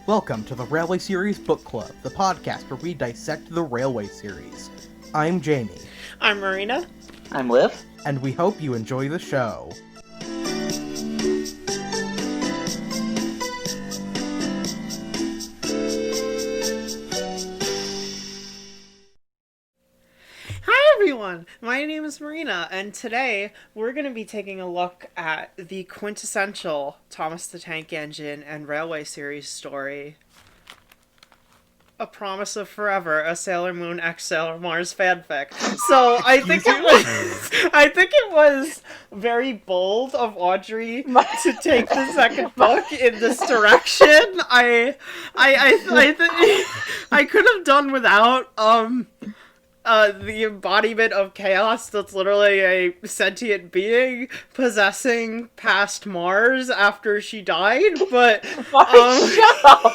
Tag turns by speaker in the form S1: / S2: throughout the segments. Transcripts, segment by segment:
S1: Welcome to the Railway Series Book Club, the podcast where we dissect the Railway Series. I'm Jamie.
S2: I'm Marina.
S3: I'm Liv.
S1: And we hope you enjoy the show.
S2: Hi everyone, my name is Marina, and today we're going to be taking a look at the quintessential Thomas the Tank Engine and Railway Series story, A Promise of Forever, a Sailor Moon x Sailor Mars fanfic. So I think it was very bold of Audrey to take the second book in this direction. I could have done without the embodiment of chaos that's literally a sentient being possessing past Mars after she died, but
S3: Shut up!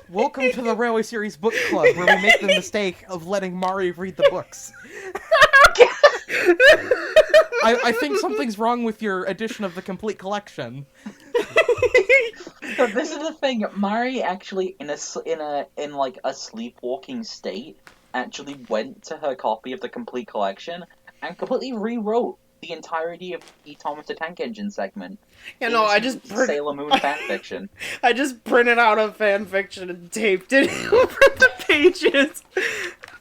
S1: Welcome to the Railway Series Book Club, where we make the mistake of letting Mari read the books. I think something's wrong with your edition of the complete collection.
S3: So this is the thing. Mari actually, in a sleepwalking state, actually went to her copy of the complete collection and completely rewrote the entirety of the Thomas the Tank Engine segment.
S2: I just
S3: Sailor Moon fanfiction.
S2: I just printed out a fanfiction and taped it over the pages.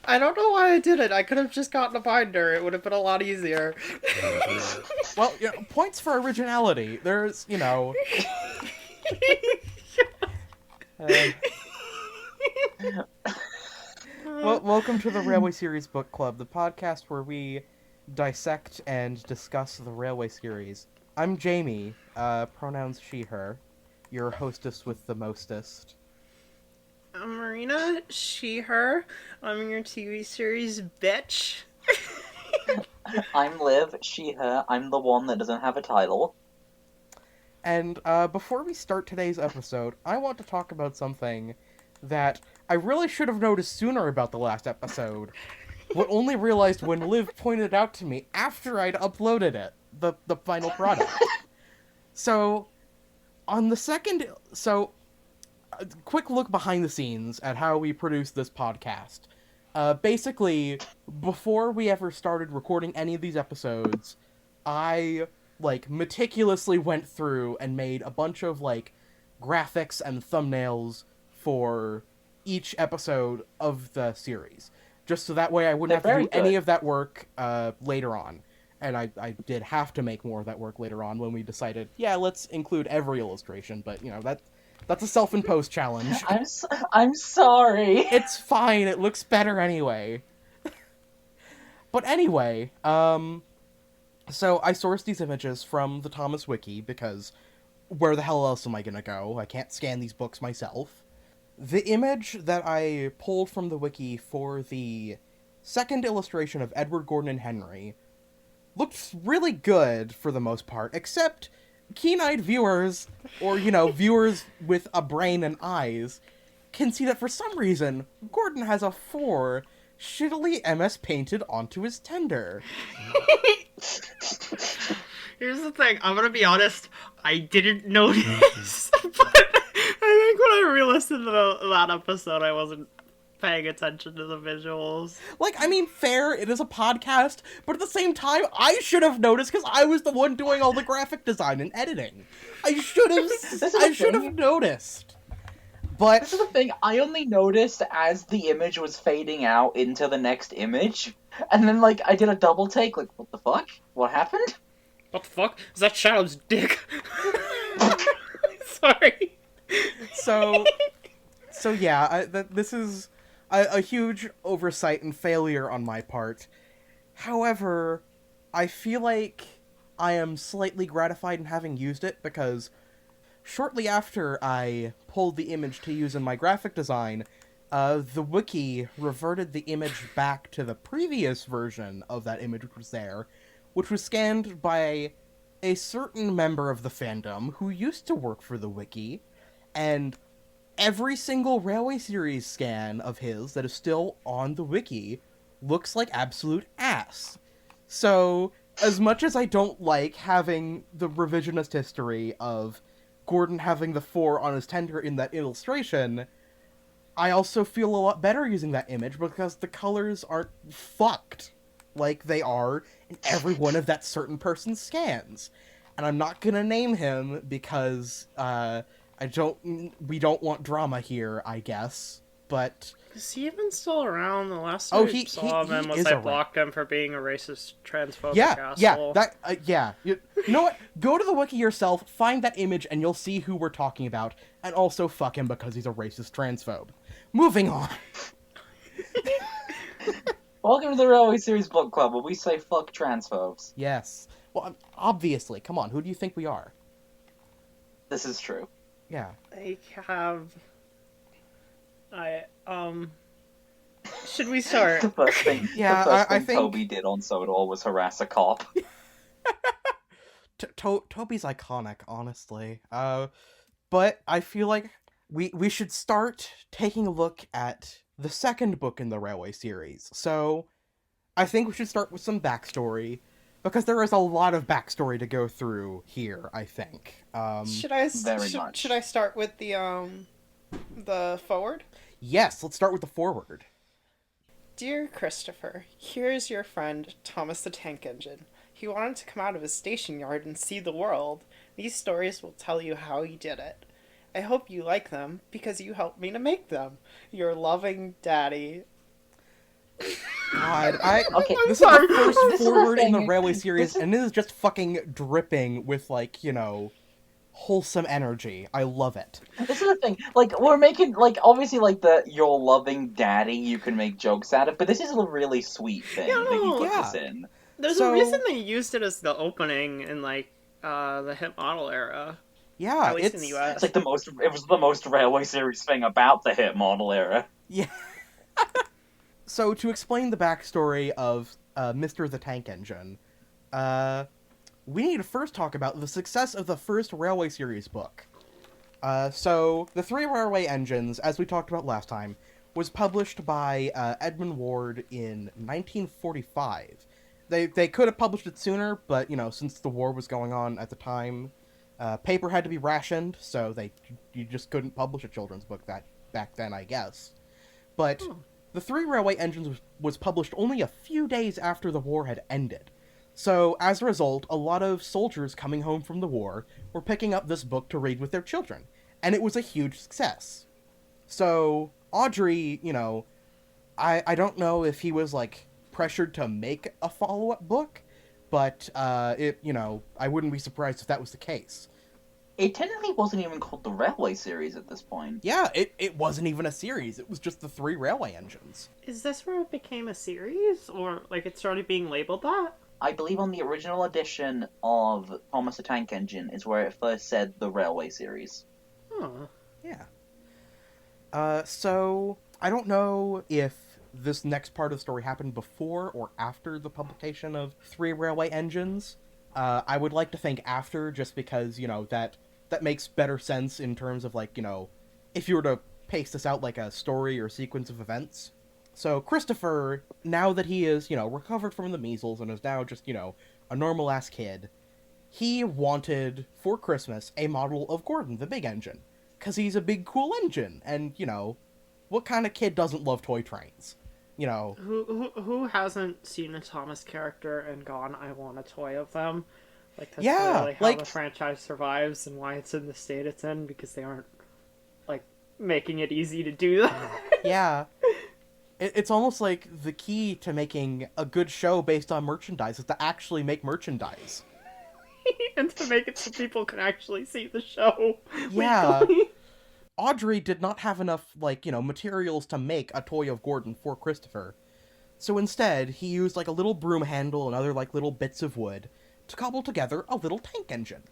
S2: I don't know why I did it. I could have just gotten a binder. It would have been a lot easier.
S1: Well, points for originality. There's, Well, welcome to the Railway Series Book Club, the podcast where we dissect and discuss the Railway Series. I'm Jamie, pronouns she, her, your hostess with the mostest.
S2: I'm Marina, she, her. I'm your TV series bitch.
S3: I'm Liv, she, her. I'm the one that doesn't have a title.
S1: And before we start today's episode, I want to talk about something that I really should have noticed sooner about the last episode, but only realized when Liv pointed it out to me after I'd uploaded it, the final product. So, a quick look behind the scenes at how we produce this podcast. Basically, before we ever started recording any of these episodes, I meticulously went through and made a bunch of graphics and thumbnails for each episode of the series, just so that way I wouldn't have to do any of that work later on. And I did have to make more of that work later on when we decided, let's include every illustration, but that's a self-imposed challenge.
S3: I'm sorry.
S1: It's fine, it looks better anyway. But anyway, so I sourced these images from the Thomas Wiki, because where the hell else am I gonna go? I can't scan these books myself. The image that I pulled from the Wiki for the second illustration of Edward Gordon and Henry looked really good for the most part, except keen-eyed viewers, or, viewers with a brain and eyes, can see that for some reason, Gordon has a 4 shittily MS painted onto his tender.
S2: Here's the thing, I'm gonna be honest, I didn't notice, but I think when I re-listened to that episode, I wasn't paying attention to the visuals.
S1: Fair, it is a podcast, but at the same time, I should have noticed, because I was the one doing all the graphic design and editing. I should have noticed. But
S3: this is the thing, I only noticed as the image was fading out into the next image, and then, I did a double take, what the fuck? What happened?
S2: What the fuck? Is that Shadow's dick? Sorry.
S1: This is a huge oversight and failure on my part. However, I feel like I am slightly gratified in having used it, because shortly after I pulled the image to use in my graphic design, the Wiki reverted the image back to the previous version of that image which was there, which was scanned by a certain member of the fandom who used to work for the Wiki, and every single Railway Series scan of his that is still on the Wiki looks like absolute ass. So, as much as I don't like having the revisionist history of Gordon having the 4 on his tender in that illustration, I also feel a lot better using that image because the colors aren't fucked like they are in every one of that certain person's scans. And I'm not gonna name him because we don't want drama here, I guess. But
S2: Is he even still around? The last
S1: Oh,
S2: time I saw him
S1: he
S2: was
S1: is
S2: I
S1: around.
S2: blocked him for being a racist, transphobic
S1: yeah,
S2: asshole.
S1: you know what? Go to the wiki yourself, find that image, and you'll see who we're talking about. And also fuck him because he's a racist transphobe. Moving on.
S3: Welcome to the Railway Series Book Club, where we say fuck transphobes.
S1: Yes. Well, obviously. Come on, who do you think we are?
S3: This is true.
S1: Yeah.
S2: Should we start?
S3: The first thing,
S1: Yeah, I think
S3: Toby did on Sodor was harass a cop.
S1: Toby's iconic, honestly. But I feel like we should start taking a look at the second book in the Railway series. So, I think we should start with some backstory, because there is a lot of backstory to go through here, I think.
S2: Should I start with the forward?
S1: Yes, let's start with the forward.
S2: Dear Christopher, here's your friend Thomas the Tank Engine. He wanted to come out of his station yard and see the world. These stories will tell you how he did it. I hope you like them because you helped me to make them. Your loving daddy.
S1: God,
S3: Okay,
S1: this is the
S3: This
S1: first
S3: is the
S1: forward in the
S3: thing.
S1: Railway series, and it is just fucking dripping with, like, wholesome energy. I love it.
S3: This is the thing. Like, we're making, like, obviously, like, your loving daddy you can make jokes out of, but this is a really sweet thing that he put
S1: Yeah.
S3: this in.
S2: There's
S1: So-
S2: a reason they used it as the opening in, like, the hit model era.
S1: Yeah,
S2: At least in the US.
S3: It's like it was the most Railway Series thing about the hit model era.
S1: Yeah. So, to explain the backstory of Mr. the Tank Engine, we need to first talk about the success of the first Railway series book. So, The Three Railway Engines, as we talked about last time, was published by Edmund Ward in 1945. They could have published it sooner, but, since the war was going on at the time, paper had to be rationed, so you just couldn't publish a children's book back then, I guess. But The Three Railway Engines was published only a few days after the war had ended. So, as a result, a lot of soldiers coming home from the war were picking up this book to read with their children, and it was a huge success. So, Audrey, I don't know if he was, like, pressured to make a follow-up book, but, I wouldn't be surprised if that was the case.
S3: It technically wasn't even called the Railway Series at this point.
S1: Yeah, it wasn't even a series, it was just the Three Railway Engines.
S2: Is this where it became a series? Or, like, it started being labeled that?
S3: I believe on the original edition of Thomas the Tank Engine is where it first said the Railway Series.
S2: Huh.
S1: Yeah. So, I don't know if this next part of the story happened before or after the publication of Three Railway Engines. I would like to think after, just because, that makes better sense in terms of, like, if you were to pace this out like a story or sequence of events. So, Christopher, now that he is, recovered from the measles and is now just, a normal-ass kid, he wanted, for Christmas, a model of Gordon, the big engine. Because he's a big, cool engine, and, what kind of kid doesn't love toy trains?
S2: Who hasn't seen a Thomas character and gone, I want a toy of them? Like, that's
S1: Yeah,
S2: really how the franchise survives and why it's in the state it's in, because they aren't, like, making it easy to do that.
S1: Yeah. It's almost like the key to making a good show based on merchandise is to actually make merchandise.
S2: And to make it so people can actually see the show.
S1: Yeah.
S2: weekly.
S1: Audrey did not have enough, materials to make a toy of Gordon for Christopher. So instead, he used, a little broom handle and other, little bits of wood to cobble together a little tank engine.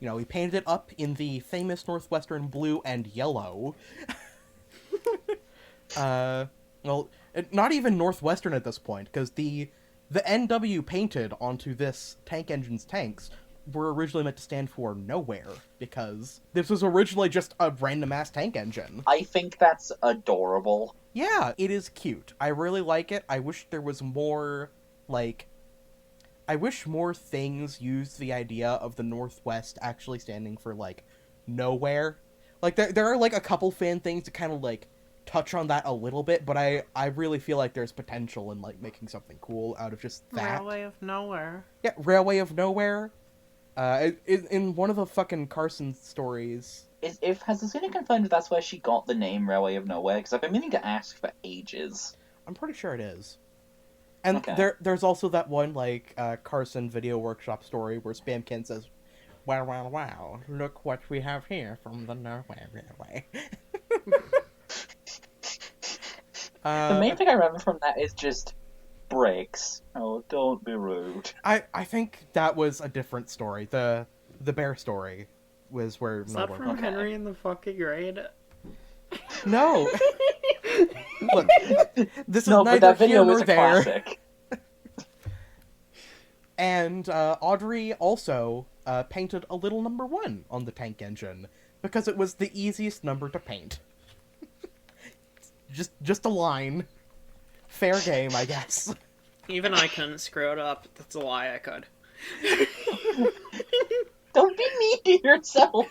S1: He painted it up in the famous Northwestern blue and yellow. Well, not even Northwestern at this point, because the NW painted onto this tank engine's tanks were originally meant to stand for nowhere, because this was originally just a random-ass tank engine.
S3: I think that's adorable.
S1: Yeah, it is cute. I really like it. I wish there was more, I wish more things used the idea of the Northwest actually standing for, nowhere. There are, a couple fan things to kind of, touch on that a little bit, but I really feel like there's potential in, making something cool out of just that.
S2: Railway of Nowhere.
S1: Yeah, Railway of Nowhere. In one of the fucking Carson stories...
S3: Has Lucina confirmed if that's where she got the name Railway of Nowhere? Because I've been meaning to ask for ages.
S1: I'm pretty sure it is. And
S3: okay.
S1: there's also that one, Carson video workshop story where Spamkin says, wow, wow, wow, look what we have here from the Nowhere Railway.
S3: The main thing I remember from that is just breaks. Oh, don't be rude.
S1: I think that was a different story. The bear story was where...
S2: Is that from Henry in the fucking Raid?
S1: No! Look, this is
S3: no,
S1: neither
S3: but that video
S1: here nor
S3: was a
S1: there.
S3: classic.
S1: And Audrey also painted a little number 1 on the tank engine, because it was the easiest number to paint. Just a line. Fair game, I guess.
S2: Even I couldn't screw it up. That's a lie, I could.
S3: Don't be mean to yourself.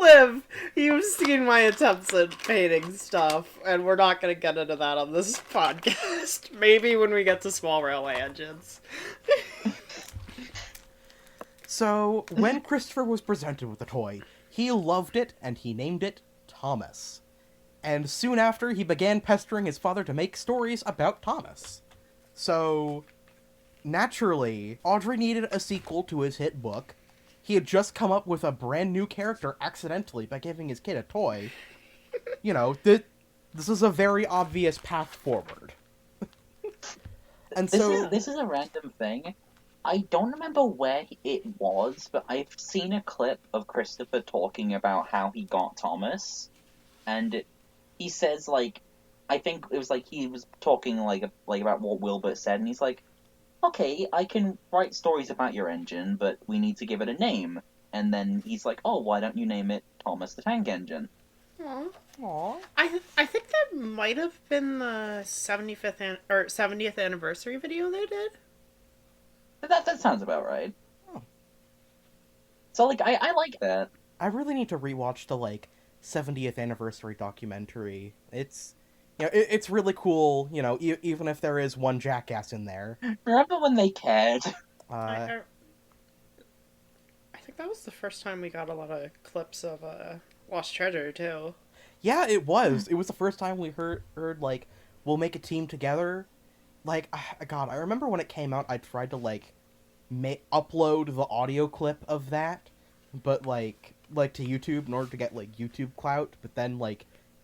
S2: Liv, you've seen my attempts at painting stuff, and we're not going to get into that on this podcast. Maybe when we get to small railway engines.
S1: So, when Christopher was presented with the toy, he loved it, and he named it Thomas. And soon after, he began pestering his father to make stories about Thomas. So, naturally, Audrey needed a sequel to his hit book. He had just come up with a brand new character accidentally by giving his kid a toy. You know, this is a very obvious path forward. And
S3: this is a random thing. I don't remember where it was, but I've seen a clip of Christopher talking about how he got Thomas, and he says, I think it was he was talking about what Wilbert said, and he's like, okay, I can write stories about your engine, but we need to give it a name. And then he's like, oh, why don't you name it Thomas the Tank Engine?
S1: Aww.
S2: I think that might have been the 70th anniversary video they did.
S3: That sounds about right.
S1: Oh.
S3: So, I like that.
S1: I really need to rewatch the, 70th anniversary documentary. It's... it's really cool, even if there is one jackass in there.
S3: Remember when they cared?
S2: I think that was the first time we got a lot of clips of Lost Treasure, too.
S1: Yeah, it was. It was the first time we heard we'll make a team together. God, I remember when it came out, I tried to, upload the audio clip of that, but, to YouTube in order to get, YouTube clout, but then,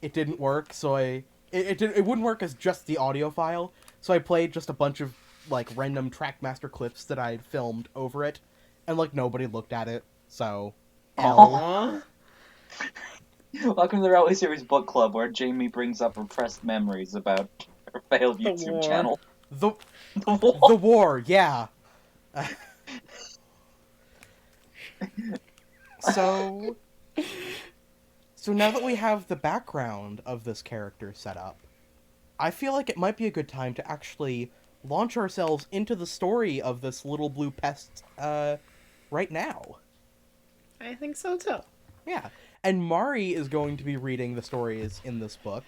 S1: it didn't work, so it wouldn't work as just the audio file, so I played just a bunch of, random Trackmaster clips that I'd filmed over it, and, nobody looked at it, so...
S2: Aww.
S3: Welcome to the Railway Series Book Club, where Jamie brings up repressed memories about her failed YouTube channel.
S1: The war, yeah. So now that we have the background of this character set up, I feel like it might be a good time to actually launch ourselves into the story of this little blue pest right now.
S2: I think so too.
S1: Yeah, and Mari is going to be reading the stories in this book,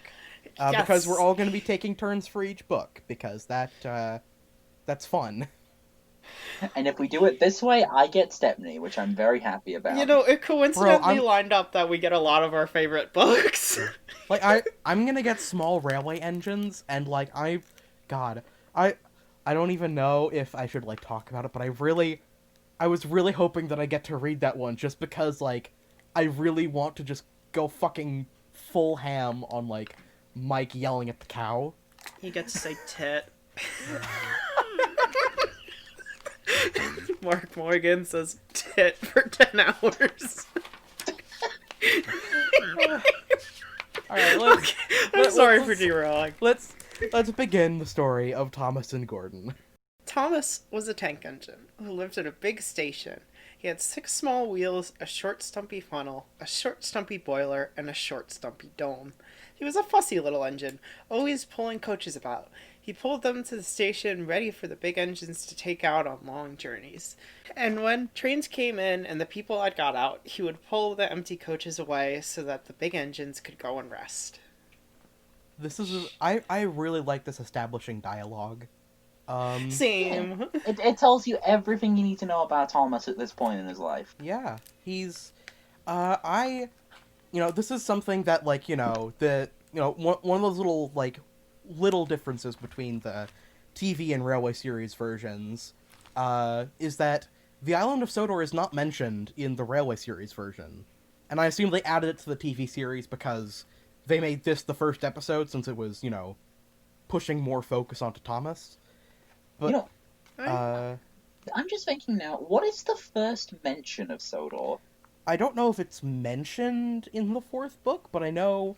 S2: Yes.
S1: because we're all going to be taking turns for each book, because that's fun.
S3: And if we do it this way, I get Stepney, which I'm very happy about.
S2: It coincidentally lined up that we get a lot of our favorite books.
S1: I'm gonna get small railway engines, and I don't even know if I should talk about it, but I was really hoping that I get to read that one, just because I really want to just go fucking full ham on Mike yelling at the cow.
S2: He gets to say tit. Mark Morgan says tit for 10 hours.
S1: Alright,
S2: I'm sorry for derailing.
S1: Let's begin the story of Thomas and Gordon.
S2: Thomas was a tank engine who lived at a big station. He had 6 small wheels, a short stumpy funnel, a short stumpy boiler, and a short stumpy dome. He was a fussy little engine, always pulling coaches about. He pulled them to the station ready for the big engines to take out on long journeys. And when trains came in and the people had got out, he would pull the empty coaches away so that the big engines could go and rest.
S1: I really like this establishing dialogue.
S2: Same.
S3: It tells you everything you need to know about Thomas at this point in his life.
S1: Yeah, he's, this is something that, like, one of those little differences between the TV and Railway series versions, is that the island of Sodor is not mentioned in the Railway series version. And I assume they added it to the TV series because they made this the first episode, since it was, pushing more focus onto Thomas. But,
S3: I'm just thinking now, what is the first mention of Sodor?
S1: I don't know if it's mentioned in the 4th book, but I know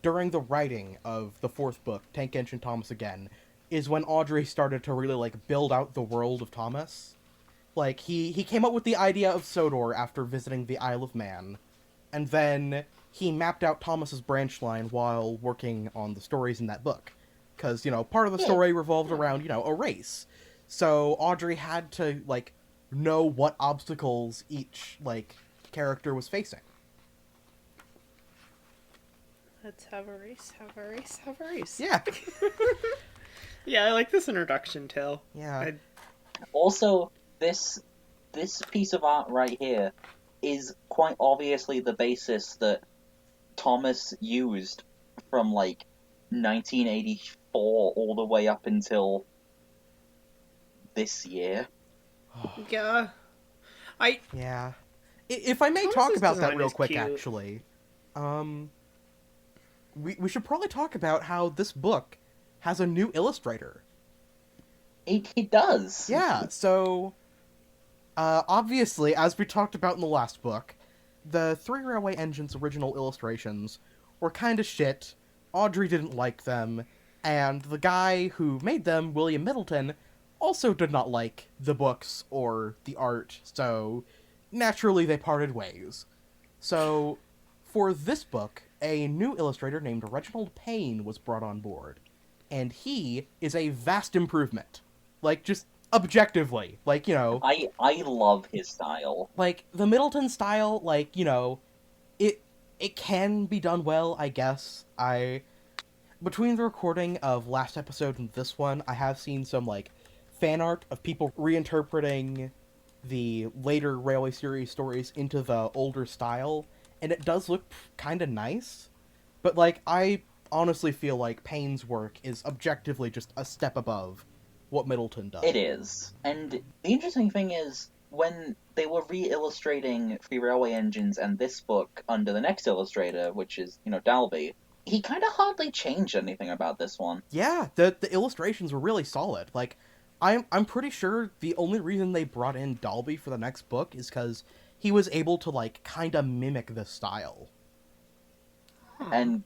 S1: during the writing of the 4th book, Tank Engine Thomas Again, is when Audrey started to really, build out the world of Thomas. He came up with the idea of Sodor after visiting the Isle of Man, and then he mapped out Thomas's branch line while working on the stories in that book. Because, part of the story revolved around, a race. So Audrey had to, know what obstacles each, character was facing.
S2: Let's have a race, have a race, have a race.
S1: Yeah.
S2: Yeah, I like this introduction, too.
S1: Yeah.
S3: Also, this piece of art right here is quite obviously the basis that Thomas used from, 1984 all the way up until this year.
S2: Yeah.
S1: Yeah. If I may
S2: Thomas's
S1: talk about that
S2: design
S1: real
S2: is
S1: quick,
S2: cute.
S1: actually, we should probably talk about how this book has a new illustrator.
S3: It does.
S1: Yeah, so, obviously, as we talked about in the last book, the 3 Railway Engine's original illustrations were kinda shit, Audrey didn't like them, and the guy who made them, William Middleton, also did not like the books or the art, so naturally they parted ways. So, for this book, a new illustrator named Reginald Payne was brought on board, and he is a vast improvement. Just objectively.
S3: I love his style.
S1: The Middleton style, it can be done well, I guess. Between the recording of last episode and this one, I have seen some, fan art of people reinterpreting the later Railway series stories into the older style, and it does look kinda nice. But, I honestly feel like Payne's work is objectively just a step above what Middleton does.
S3: It is. And the interesting thing is, when they were re-illustrating Free Railway Engines and this book under the next illustrator, which is, Dalby, he kind of hardly changed anything about this one.
S1: Yeah, the illustrations were really solid. I'm pretty sure the only reason they brought in Dalby for the next book is because he was able to, kind of mimic this style.
S3: And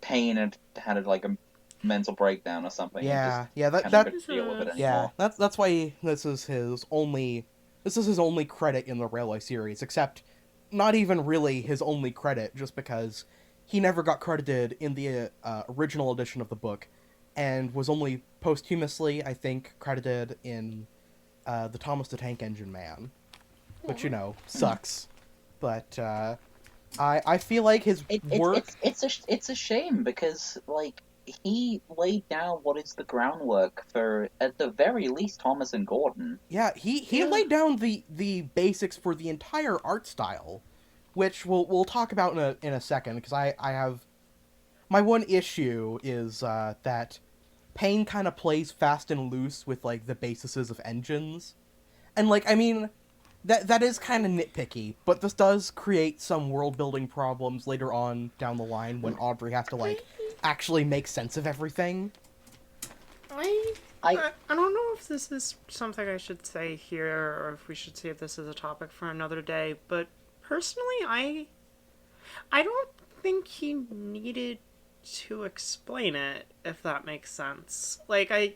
S3: Payne had a mental breakdown or something.
S1: Yeah,
S3: Just
S1: yeah,
S3: couldn't deal with it
S1: yeah,
S3: anymore.
S1: that's why this is his only credit in the Railway series, except not even really his only credit, just because he never got credited in the original edition of the book, and was only posthumously, I think, credited in the Thomas the Tank Engine Man, which, sucks. But I feel like his work...
S3: It's a shame, because, he laid down what is the groundwork for, at the very least, Thomas and Gordon.
S1: Yeah, he laid down the basics for the entire art style, which we'll talk about in a second, because I have... My one issue is that Payne kind of plays fast and loose with, the bases of engines. And, that is kind of nitpicky, but this does create some world-building problems later on down the line when Audrey has to, actually make sense of everything.
S2: I don't know if this is something I should say here, or if we should see if this is a topic for another day, but personally, I don't think he needed to explain it, if that makes sense. I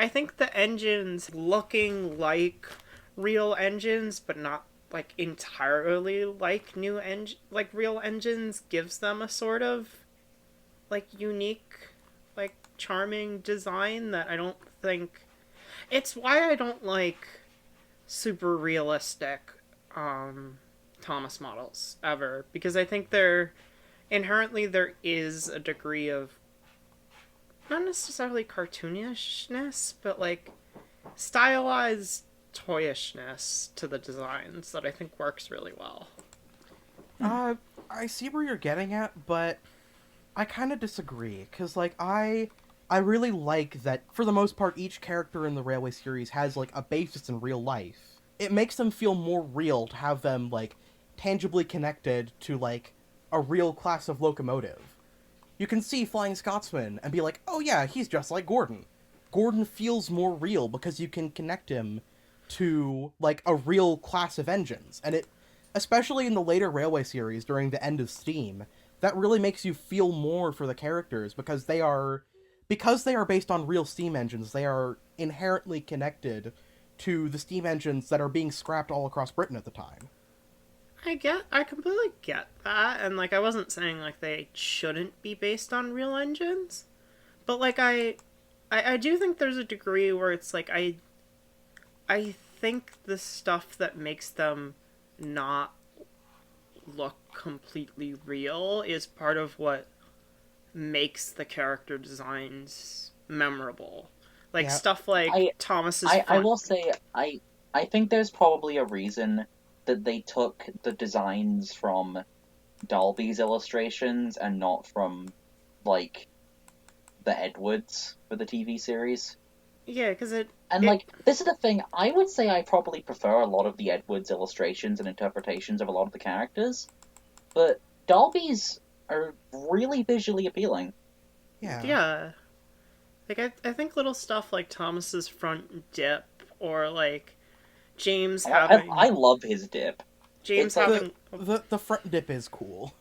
S2: think the engines looking like real engines, but not like entirely like like real engines, gives them a sort of like unique, like charming design that I don't think. It's why I don't like super realistic Thomas models ever, because I think they're inherently there is a degree of not necessarily cartoonishness, but like stylized toyishness to the designs that I think works really well.
S1: I see where you're getting at, but I kind of disagree, because, like, I really like that, for the most part, each character in the Railway series has, like, a basis in real life. It makes them feel more real to have them, like, tangibly connected to, like, a real class of locomotive. You can see Flying Scotsman and be like, oh yeah, he's just like Gordon. Gordon feels more real because you can connect him to, like, a real class of engines. And it, especially in the later Railway series during the end of Steam, that really makes you feel more for the characters because they are based on real steam engines, they are inherently connected to the steam engines that are being scrapped all across Britain at the time.
S2: I completely get that, and like I wasn't saying like they shouldn't be based on real engines, but like I do think there's a degree where it's like I think the stuff that makes them not look completely real is part of what makes the character designs memorable. Like
S1: Yeah.
S2: stuff like Thomas's
S3: I
S2: front.
S3: will say I think there's probably a reason that they took the designs from Dalby's illustrations and not from like the Edwards for the TV series.
S2: Yeah, because
S3: And like this is the thing, I would say I probably prefer a lot of the Edwards illustrations and interpretations of a lot of the characters, but Dalby's are really visually appealing.
S2: yeah. Like I think little stuff like Thomas's front dip, or like James
S3: I
S2: having
S3: love his dip.
S2: James
S3: It's like
S2: having
S1: The front dip is cool.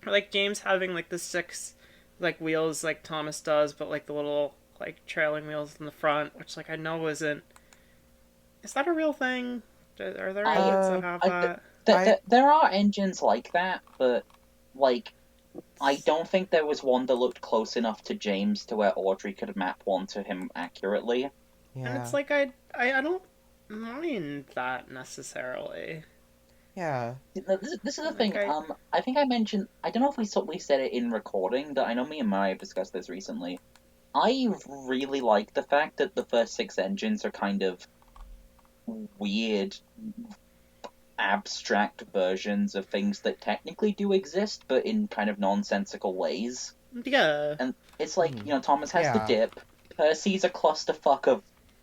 S2: or like James having like the six like wheels like Thomas does, but like the little like trailing wheels in the front, which like I know isn't. Is that a real thing? Are there engines that have that?
S3: there are engines like that, but like I don't think there was one that looked close enough to James to where Audrey could map one to him accurately.
S2: And it's like I don't mind that necessarily.
S1: Yeah.
S3: This is the thing.
S2: Like
S3: I think I mentioned. I don't know if we said it in recording. That I know me and Maya have discussed this recently. I really like the fact that the first 6 engines are kind of weird, abstract versions of things that technically do exist, but in kind of nonsensical ways.
S2: yeah.
S3: And it's like, Thomas has the dip, Percy's a clusterfuck of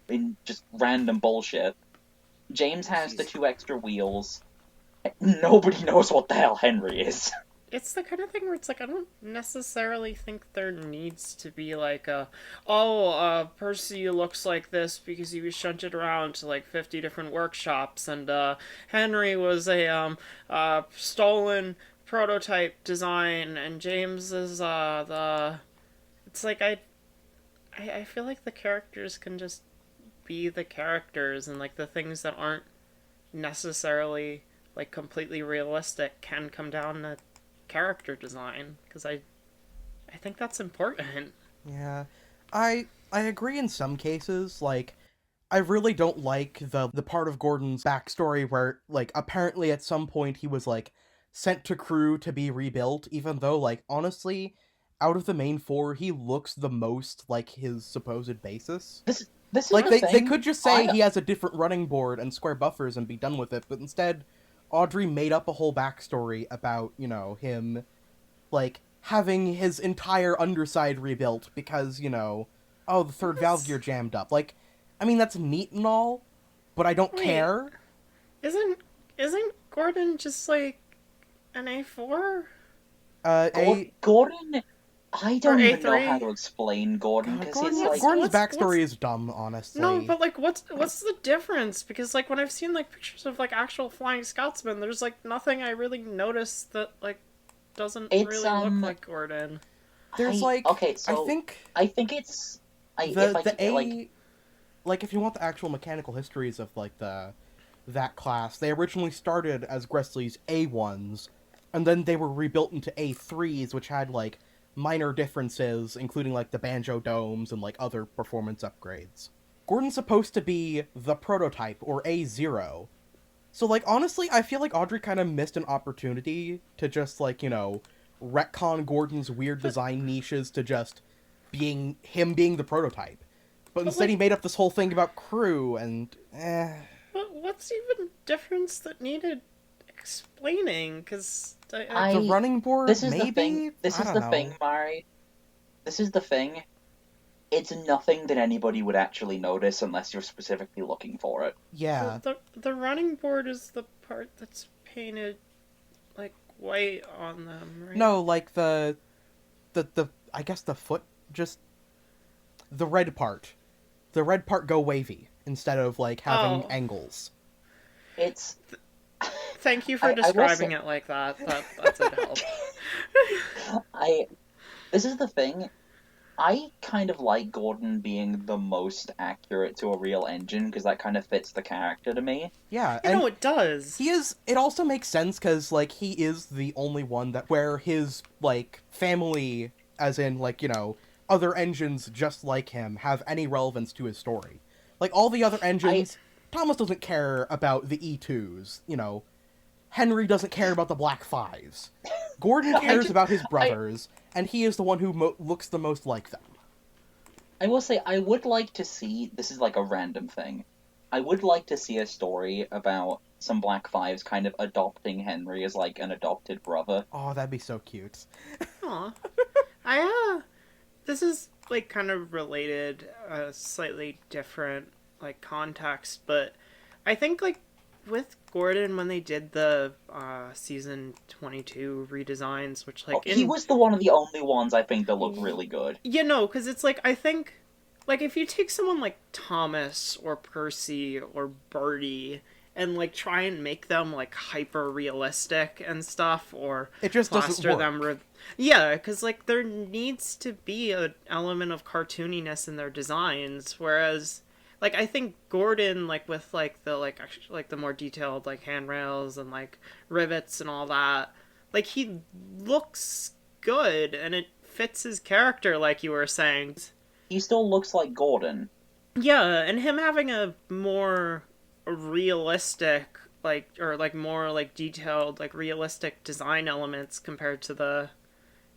S3: in just random bullshit, James has the 2 extra wheels, nobody knows what the hell Henry is.
S2: It's the kind of thing where it's like I don't necessarily think there needs to be like Percy looks like this because he was shunted around to like 50 different workshops, and Henry was a stolen prototype design, and James is the. It's like I feel like the characters can just be the characters, and like the things that aren't necessarily like completely realistic can come down to character design, because I think that's important.
S1: Yeah. I agree in some cases. Like, I really don't like the part of Gordon's backstory where, like, apparently at some point he was, like, sent to crew to be rebuilt, even though, like, honestly, out of the main 4, he looks the most like his supposed basis.
S3: This is
S1: Like,
S3: the
S1: they
S3: thing.
S1: could just say he has a different running board and square buffers and be done with it, but instead, Audrey made up a whole backstory about, him, like, having his entire underside rebuilt because, the third valve gear jammed up. Like, I mean, that's neat and all, but I don't care.
S2: Isn't Gordon just like an A4?
S3: Gordon, I don't even know
S2: A3?
S3: how to explain Gordon, because he's like...
S1: Gordon's backstory is dumb, honestly.
S2: No, but like, what's the difference? Because like, when I've seen like pictures of like actual Flying Scotsmen, there's like nothing I really noticed that like doesn't really look like Gordon.
S1: There's
S3: okay, so
S1: I think
S3: it's
S1: like if you want the actual mechanical histories of like that class, they originally started as Gressley's A1s, and then they were rebuilt into A3s, which had like minor differences, including like the banjo domes and like other performance upgrades. Gordon's supposed to be the prototype, or A0. So, like, honestly, I feel like Audrey kind of missed an opportunity to just, like, retcon Gordon's weird design niches to just him being the prototype. But instead
S2: like,
S1: he made up this whole thing about crew, and,
S2: But what's even difference that needed explaining? Because
S1: The running board,
S3: This is
S1: maybe?
S3: the thing. This
S1: I
S3: is
S1: don't
S3: the
S1: know.
S3: thing, Mari. This is the thing. It's nothing that anybody would actually notice unless you're specifically looking for it.
S1: Yeah.
S2: the running board is the part that's painted like white on them, right?
S1: No, like the I guess the foot, just the red part. The red part go wavy instead of, like, having angles.
S3: It's...
S2: Thank you for
S3: I will
S2: describing
S3: say-
S2: it like that. That's a help.
S3: This is the thing. I kind of like Gordon being the most accurate to a real engine, because that kind of fits the character to me.
S1: Yeah,
S2: You
S1: and
S2: know, it does.
S1: it also makes sense because, like, he is the only one where his, like, family, as in, like, other engines just like him, have any relevance to his story. Like, all the other engines, Thomas doesn't care about the E2s, Henry doesn't care about the Black Fives. Gordon cares about his brothers, and he is the one who looks the most like them.
S3: I will say, I would like to see, this is like a random thing, I would like to see a story about some Black Fives kind of adopting Henry as, like, an adopted brother.
S1: Oh, that'd be so cute.
S2: Aw. This is, like, kind of related, slightly different, like, context, but I think, like, with Gordon, when they did the season 22 redesigns, which, like,
S3: He was one of the only ones I think that look really good.
S2: because it's like, I think, like, if you take someone like Thomas or Percy or Bertie and, like, try and make them, like, hyper realistic and stuff, or
S1: It just doesn't
S2: plaster
S1: work.
S2: them yeah, because, like, there needs to be an element of cartooniness in their designs, whereas, like, I think Gordon, like, with, like, the, like, actually, like, the more detailed, like, handrails and, like, rivets and all that, like, he looks good, and it fits his character, like you were saying.
S3: He still looks like Gordon.
S2: Yeah, and him having a more realistic, like, or, like, more, like, detailed, like, realistic design elements compared to the,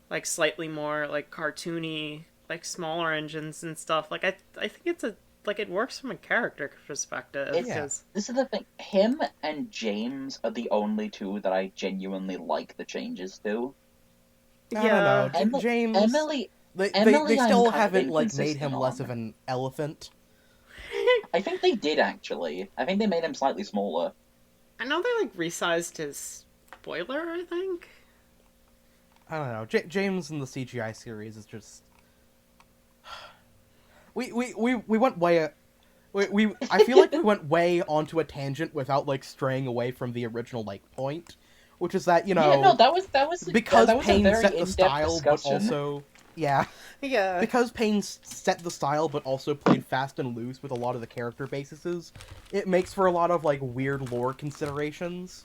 S2: like, slightly more, like, cartoony, like, smaller engines and stuff. Like, I think it's it works from a character perspective.
S3: This is the thing. Him and James are the only two that I genuinely like the changes to.
S1: I don't know. James...
S3: Emily,
S1: They
S3: I'm
S1: still
S3: kind of
S1: haven't, like, made him
S3: inconsistent
S1: less
S3: on.
S1: of an elephant.
S3: I think they did, actually. I think they made him slightly smaller.
S2: I know they, like, resized his spoiler, I think.
S1: I don't know. James in the CGI series is just... We went way... I feel like we went way onto a tangent without, like, straying away from the original, like, point. Which is that,
S3: Yeah, no, that was
S1: because
S3: that was
S1: Payne
S3: a very
S1: set the
S3: in-depth
S1: style,
S3: discussion.
S1: but also... Yeah.
S2: Yeah.
S1: Because Payne set the style, but also played fast and loose with a lot of the character bases, it makes for a lot of, like, weird lore considerations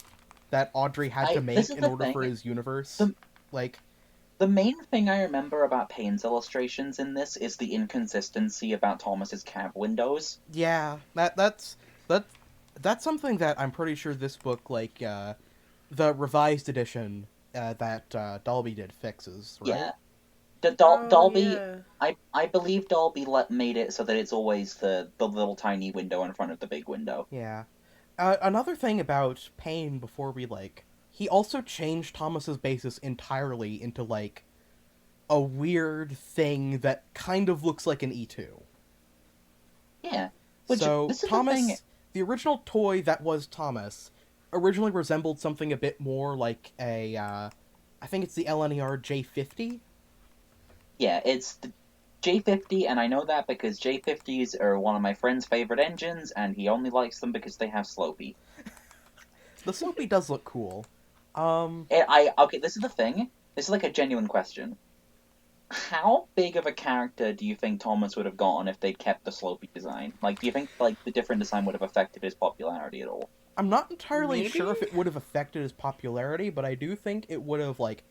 S1: that Audrey had to make in order for his universe.
S3: The main thing I remember about Payne's illustrations in this is the inconsistency about Thomas's cab windows.
S1: Yeah, that's something that I'm pretty sure this book, like, the revised edition that Dalby did fixes, right?
S3: Yeah. Dalby,
S2: Yeah.
S3: I believe Dalby made it so that it's always the little tiny window in front of the big window.
S1: Yeah. Another thing about Payne before we, like... He also changed Thomas's basis entirely into, like, a weird thing that kind of looks like an E2.
S3: Yeah.
S1: So,
S3: this is
S1: Thomas, the original toy that was Thomas, originally resembled something a bit more like a, I think it's the LNER J50?
S3: Yeah, it's the J50, and I know that because J50s are one of my friend's favorite engines, and he only likes them because they have Slopey.
S1: The Slopey does look cool.
S3: Okay, this is the thing. This is like a genuine question. how big of a character do you think Thomas would have gotten if they'd kept the slopey design? Like, do you think like the different design would have affected his popularity at all?
S1: I'm not entirely
S2: Maybe?
S1: sure if it would have affected his popularity, but I do think it would have, like,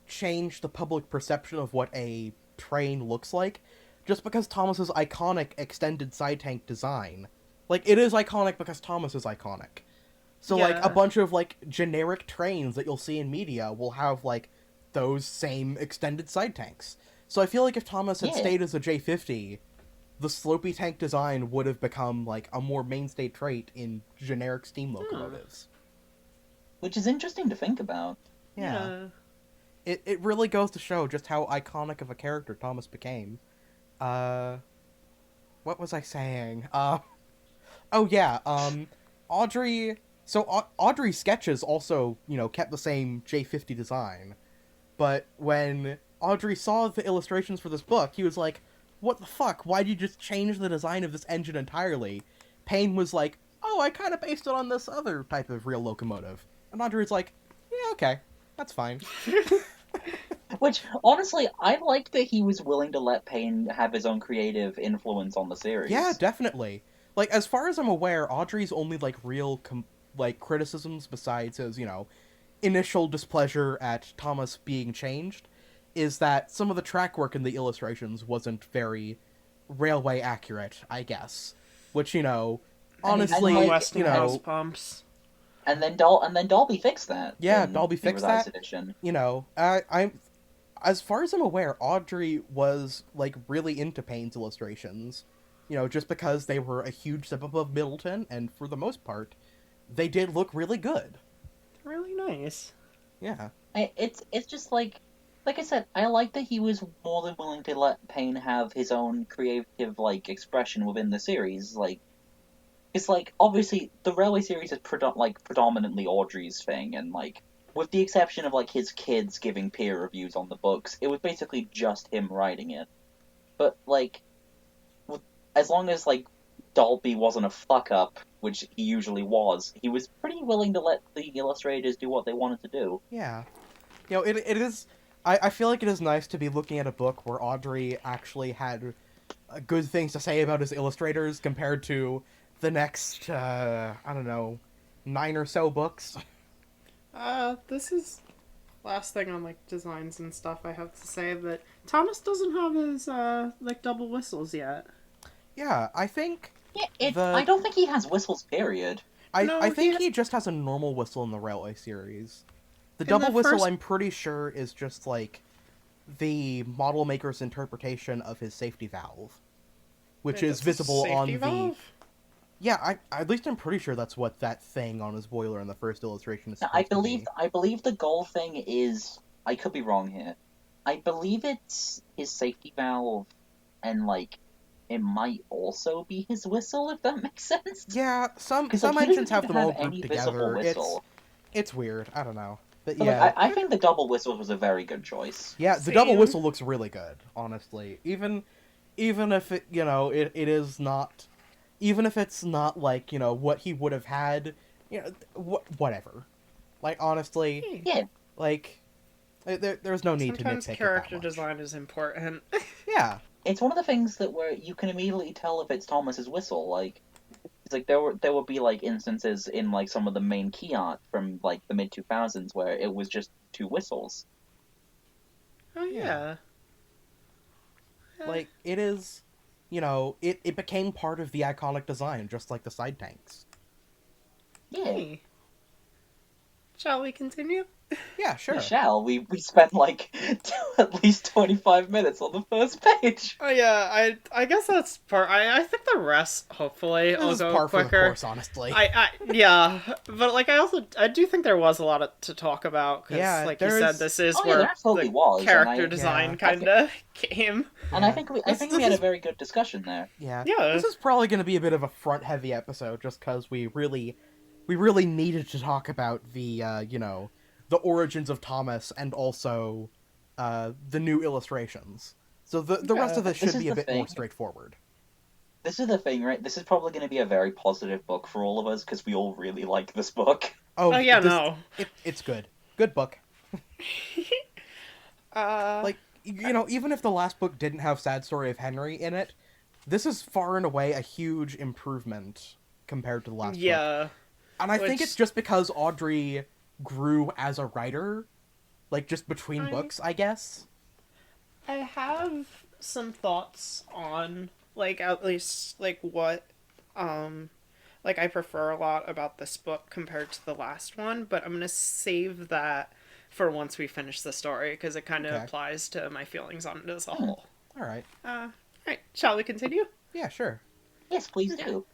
S1: changed the public perception of what a train looks like, just because Thomas's iconic extended side tank design. Like, it is iconic because Thomas is iconic. So, like, a
S2: Yeah.
S1: bunch of, like, generic trains that you'll see in media will have, like, those same extended side tanks. So I feel like if Thomas had
S3: Yeah.
S1: stayed as a J50, the slopey tank design would have become, like, a more mainstay trait in generic steam locomotives.
S3: Which is interesting to think about.
S1: Yeah. It really goes to show just how iconic of a character Thomas became. What was I saying? Oh yeah, Audrey... So Audrey's sketches also, kept the same J50 design. But when Audrey saw the illustrations for this book, he was like, what the fuck? Why'd you just change the design of this engine entirely? Payne was like, oh, I kind of based it on this other type of real locomotive. And Audrey's like, yeah, okay, that's fine.
S3: Which, honestly, I liked that he was willing to let Payne have his own creative influence on the series.
S1: Yeah, definitely. Like, as far as I'm aware, Audrey's only, like, real, criticisms besides his, initial displeasure at Thomas being changed is that some of the track work in the illustrations wasn't very railway accurate, I guess. Which, honestly,
S3: like,
S2: Westinghouse pumps.
S3: And then Dolby fixed that.
S1: Yeah,
S3: in
S1: Dolby
S3: the
S1: fixed
S3: Revised
S1: that.
S3: Edition.
S1: I'm as far as I'm aware, Audrey was, like, really into Payne's illustrations. Just because they were a huge step above Middleton, and for the most part, they did look really good.
S2: Really nice.
S1: Yeah.
S3: It's just like I said, I like that he was more than willing to let Payne have his own creative, like, expression within the series. Like, it's like, obviously, the Railway series is predominantly Audrey's thing, and, like, with the exception of, like, his kids giving peer reviews on the books, it was basically just him writing it. But, like, as long as, like, Dolby wasn't a fuck-up, which he usually was, he was pretty willing to let the illustrators do what they wanted to do.
S1: Yeah. It is... I feel like it is nice to be looking at a book where Audrey actually had good things to say about his illustrators compared to the next, I don't know, 9 or so books.
S2: This is last thing on, like, designs and stuff I have to say, that Thomas doesn't have his, like, double whistles yet.
S1: Yeah, I think...
S3: Yeah, I don't think he has whistles, period.
S1: I think he just has a normal whistle in the Railway series. The
S2: In
S1: double
S2: the
S1: whistle,
S2: first-
S1: I'm pretty sure, is just, like, the model maker's interpretation of his safety valve. Which
S2: Wait,
S1: is
S2: that's a
S1: visible on
S2: safety
S1: the...
S2: valve?
S1: Yeah, at least I'm pretty sure that's what that thing on his boiler in the first illustration is supposed
S3: I
S1: to
S3: believe
S1: be.
S3: I believe the goal thing is, I could be wrong here. I believe it's his safety valve, and, like, it might also be his whistle, if that makes sense.
S1: Yeah, some
S3: 'Cause, like, he
S1: engines
S3: doesn't
S1: have them all
S3: have any
S1: grouped
S3: visible
S1: together.
S3: whistle.
S1: It's weird. I don't know. But
S3: But,
S1: yeah,
S3: like, I think the double whistle was a very good choice.
S1: yeah, the double
S2: Same.
S1: whistle looks really good, honestly. Even if it, it is not, even if it's not like, what he would have had, whatever. Like, honestly,
S3: Yeah,
S1: like, there's no need
S2: Sometimes
S1: to nitpick
S2: character
S1: it that much.
S2: design is important.
S1: Yeah,
S3: it's one of the things that where you can immediately tell if it's Thomas's whistle. Like, it's like there would be, like, instances in, like, some of the main key art from, like, the mid 2000s where it was just two whistles.
S2: Oh, yeah.
S1: like, it is, it became part of the iconic design, just like the side tanks.
S3: Yeah.
S2: Hey. Shall we continue?
S1: Yeah, sure.
S3: We shall. We spent, like, at least 25 minutes on the first page.
S2: Oh, yeah, I guess that's part... I think the rest, hopefully,
S1: This
S2: will
S1: is
S2: go
S1: par for the
S2: quicker.
S1: course, honestly.
S2: Yeah, but, like, I do think there was a lot to talk about, because,
S1: Yeah,
S2: like you
S1: there
S2: said,
S1: is-
S2: this is
S3: Oh, yeah,
S2: where
S3: there absolutely
S2: the
S3: was, and
S2: character
S3: I-
S2: design
S1: yeah.
S2: kind of came.
S3: And I think we
S1: This
S3: had
S1: is-
S3: a very good discussion there.
S1: Yeah.
S2: Yeah.
S1: This is probably going to be a bit of a front-heavy episode, just because we really needed to talk about the, the origins of Thomas and also the new illustrations. So the rest
S2: Yeah.
S1: of this should
S3: This is
S1: be a
S3: the
S1: bit more
S3: thing.
S1: straightforward.
S3: This is the thing, right? This is probably going to be a very positive book for all of us, because we all really like this book.
S2: Oh, yeah,
S1: this-
S2: no.
S1: It's good. Good book. Like, even if the last book didn't have Sad Story of Henry in it, this is far and away a huge improvement compared to the last book.
S2: Yeah.
S1: And I think it's just because Audrey grew as a writer, like, just between books, I guess.
S2: I have some thoughts on, like, at least, like, what, like, I prefer a lot about this book compared to the last one, but I'm gonna save that for once we finish the story, because it kind of applies to my feelings on it as a whole.
S1: Alright.
S2: Alright, shall we continue?
S1: Yeah, sure.
S3: Yes, please do.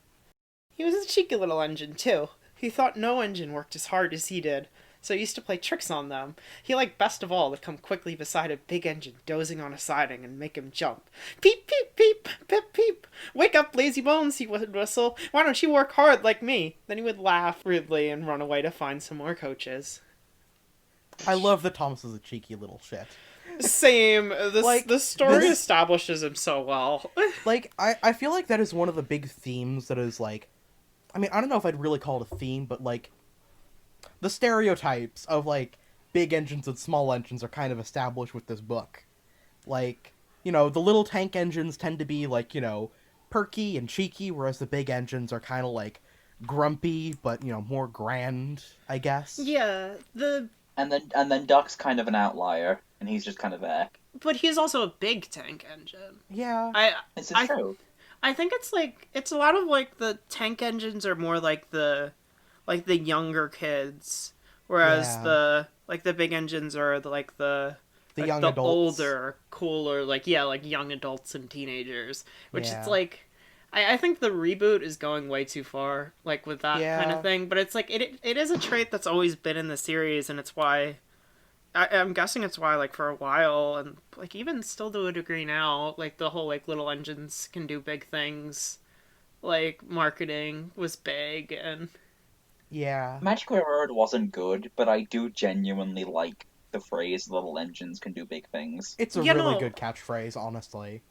S2: He was a cheeky little engine, too. He thought no engine worked as hard as he did, so he used to play tricks on them. He liked best of all to come quickly beside a big engine dozing on a siding and make him jump. Peep, peep, peep, pip, peep. Wake up, lazy bones, he would whistle. Why don't you work hard like me? Then he would laugh rudely and run away to find some more coaches.
S1: I love that Thomas is a cheeky little shit.
S2: Same. The story establishes him so well.
S1: Like, I feel like that is one of the big themes that is, like... I mean, I don't know if I'd really call it a theme, but, like... The stereotypes of, like, big engines and small engines are kind of established with this book. Like, the little tank engines tend to be, like, perky and cheeky, whereas the big engines are kind of, like, grumpy, but, more grand, I guess.
S2: Yeah,
S3: And then Duck's kind of an outlier, and he's just kind of there.
S2: But he's also a big tank engine.
S1: Yeah.
S3: This is true.
S2: I think it's a lot of, like, the tank engines are more like the younger kids, whereas the big engines are the
S1: young
S2: the
S1: adults.
S2: older, cooler, like young adults and teenagers, which it's like, I think the reboot is going way too far, like, with that kind of thing, but it's like, it is a trait that's always been in the series, and it's why, I'm guessing it's why, like, for a while, and, like, even still to a degree now, like, the whole, like, little engines can do big things, like, marketing was big, and...
S1: Yeah.
S3: Magic Railroad wasn't good, but I do genuinely like the phrase "little engines can do big things."
S1: It's a really good catchphrase, honestly.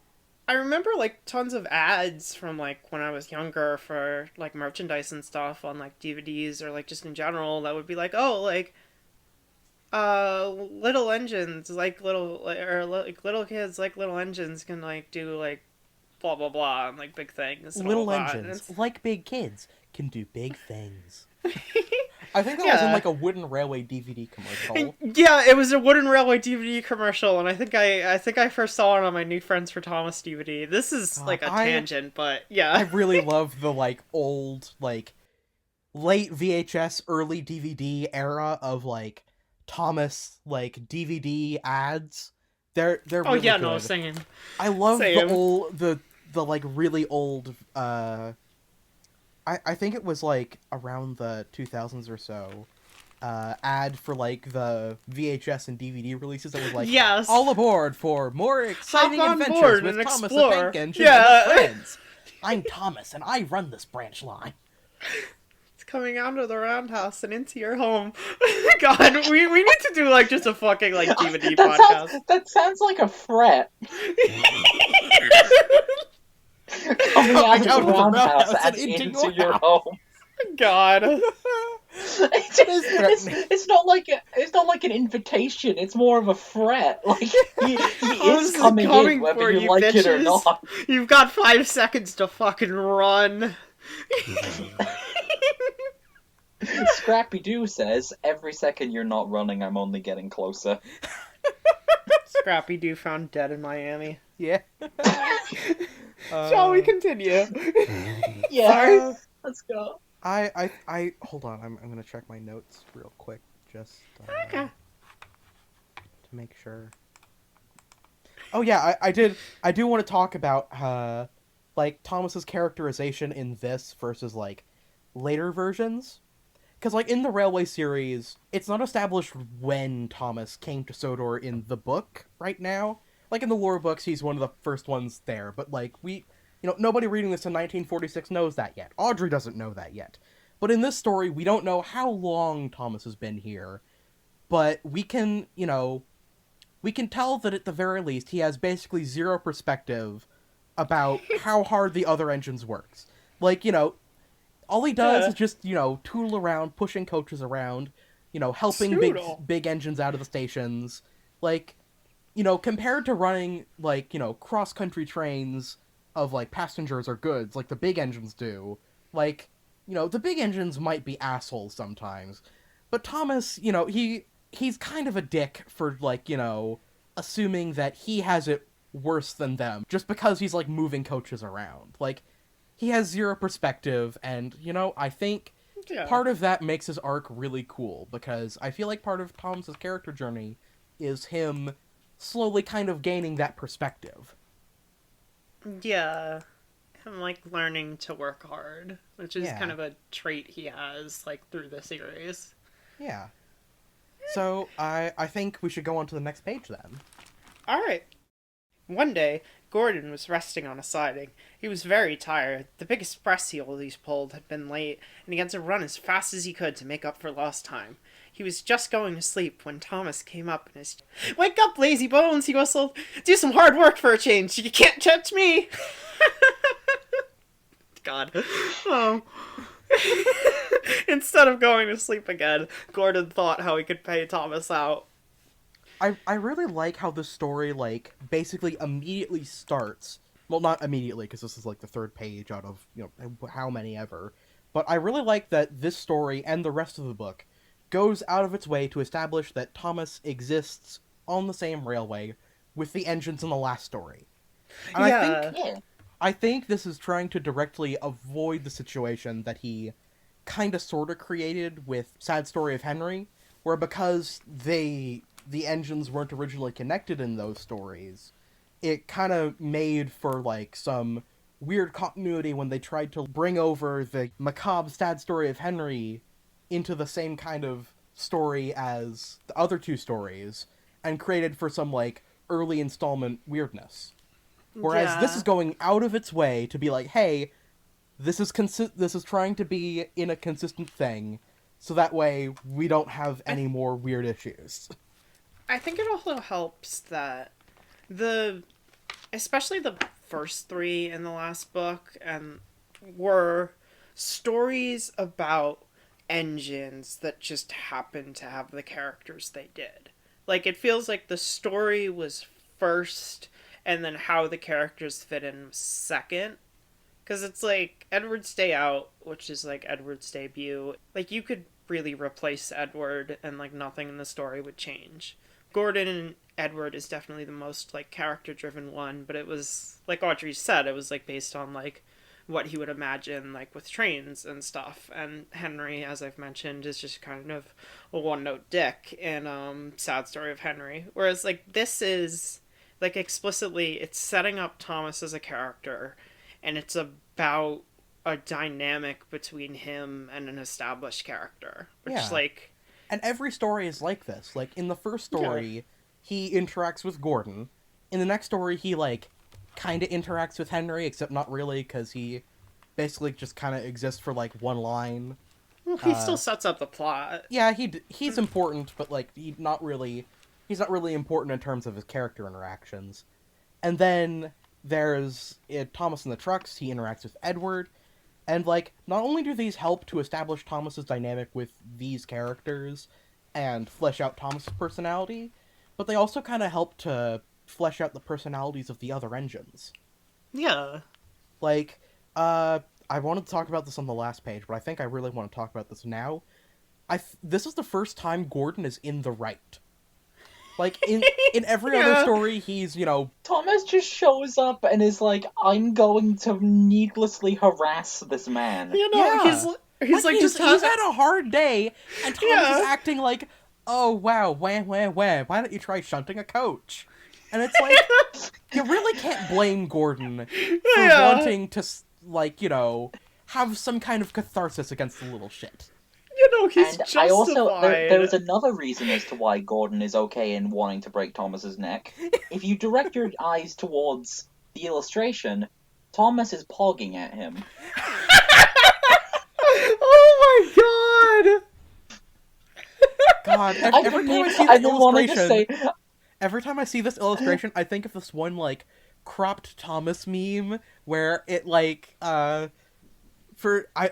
S2: I remember, like, tons of ads from, like, when I was younger for, like, merchandise and stuff on, like, DVDs or, like, just in general that would be like, oh, like, little engines, like, little kids, like, little engines can, like, do, like, blah, blah, blah, and, like, big things. And
S1: little
S2: all that.
S1: engines, like big kids, can do big things. I think that was in, like, a Wooden Railway DVD commercial.
S2: Yeah, it was a Wooden Railway DVD commercial, and I think I first saw it on my New Friends for Thomas DVD. This is, like, a tangent, but, yeah.
S1: I really love the, like, old, like, late VHS, early DVD era of, like, Thomas, like, DVD ads. They're really good.
S2: No, same.
S1: I love the like, really old, I think it was, like, around the 2000s or so, ad for, like, the VHS and DVD releases that was like,
S2: yes,
S1: all aboard for more exciting adventures with Thomas
S2: explore.
S1: the Tank Engine and his friends. I'm Thomas, and I run this branch line.
S2: It's coming out of the roundhouse and into your home. God, we need to do, like, just a fucking, like, DVD podcast.
S3: That sounds like a threat. Coming out of the roundhouse and into your home.
S2: God.
S3: It's not like an invitation. It's more of a threat. Like, he is coming in whether you like it or not.
S2: You've got 5 seconds to fucking run.
S3: Scrappy-Doo says, every second you're not running, I'm only getting closer.
S2: Scrappy-Doo found dead in Miami.
S1: Yeah.
S2: Shall we continue?
S3: Yeah.
S2: Sorry.
S3: Let's go.
S1: I hold on. I'm gonna check my notes real quick, just
S2: Okay.
S1: to make sure. Oh yeah, I do want to talk about like Thomas's characterization in this versus like later versions, because like in the Railway series, it's not established when Thomas came to Sodor in the book right now. Like, in the lore books, he's one of the first ones there, but, like, nobody reading this in 1946 knows that yet. Audrey doesn't know that yet. But in this story, we don't know how long Thomas has been here, but we can tell that at the very least, he has basically zero perspective about how hard the other engines works. Like, all he does is just, tootle around, pushing coaches around, helping big engines out of the stations. Like, you know, compared to running, like, you know, cross-country trains of, like, passengers or goods, like the big engines do, like, you know, the big engines might be assholes sometimes, but Thomas, you know, he's kind of a dick for, like, you know, assuming that he has it worse than them, just because he's, like, moving coaches around. Like, he has zero perspective, and, you know, I think part of that makes his arc really cool, because I feel like part of Thomas's character journey is him slowly kind of gaining that perspective.
S2: Yeah. Him, like, learning to work hard, which is
S1: Yeah.
S2: kind of a trait he has, like, through the series.
S1: Yeah. So, I think we should go on to the next page, then.
S2: Alright. One day, Gordon was resting on a siding. He was very tired. The big express he's pulled had been late, and he had to run as fast as he could to make up for lost time. He was just going to sleep when Thomas came up and his... Wake up, lazy bones, he whistled. Do some hard work for a change. You can't touch me. God. Oh. Instead of going to sleep again, Gordon thought how he could pay Thomas out.
S1: I really like how this story, like, basically immediately starts... Well, not immediately, because this is, like, the third page out of, you know, how many ever. But I really like that this story, and the rest of the book, goes out of its way to establish that Thomas exists on the same railway with the engines in the last story. And I think this is trying to directly avoid the situation that he kind of sort of created with Sad Story of Henry, where because the engines weren't originally connected in those stories, it kind of made for, like, some weird continuity when they tried to bring over the macabre Sad Story of Henry into the same kind of story as the other two stories, and created for some, like, early installment weirdness. Whereas this is going out of its way to be like, hey, this is trying to be in a consistent thing, so that way we don't have any more weird issues.
S2: I think it also helps that especially the first three in the last book, were stories about engines that just happened to have the characters they did. Like, it feels like the story was first, and then how the characters fit in was second. Because it's like Edward's Day Out, which is like Edward's debut. Like, you could really replace Edward and, like, nothing in the story would change. Gordon and Edward is definitely the most, like, character-driven one, but it was, like Audrey said, it was, like, based on, like, what he would imagine, like, with trains and stuff. And Henry, as I've mentioned, is just kind of a one-note dick in Sad Story of Henry. Whereas, like, this is, like, explicitly, it's setting up Thomas as a character, and it's about a dynamic between him and an established character. Which, like...
S1: And every story is like this. Like, in the first story, he interacts with Gordon. In the next story, he, like, kind of interacts with Henry, except not really, because he basically just kind of exists for, like, one line.
S2: Well, he still sets up the plot.
S1: Yeah, he's important, but, like, he's not really important in terms of his character interactions. And then there's Thomas and the Trucks. He interacts with Edward. And, like, not only do these help to establish Thomas's dynamic with these characters and flesh out Thomas's personality, but they also kind of help to flesh out the personalities of the other engines.
S2: Yeah.
S1: Like, I wanted to talk about this on the last page, but I think I really want to talk about this now. This is the first time Gordon is in the right. Like, in every other story, he's, you know...
S3: Thomas just shows up and is like, I'm going to needlessly harass this man.
S2: You know, he's
S1: he's had a hard day, and Thomas is acting like, oh, wow, wah, why don't you try shunting a coach? And it's like, you really can't blame Gordon for wanting to, like, you know, have some kind of catharsis against the little shit.
S2: You know, he's
S3: and
S2: justified.
S3: I also there's another reason as to why Gordon is okay in wanting to break Thomas's neck. If you direct your eyes towards the illustration, Thomas is pogging at him.
S2: Oh my god!
S1: God, every time I see this illustration, every time I see this illustration, I think of this one, like, cropped Thomas meme where it, like, I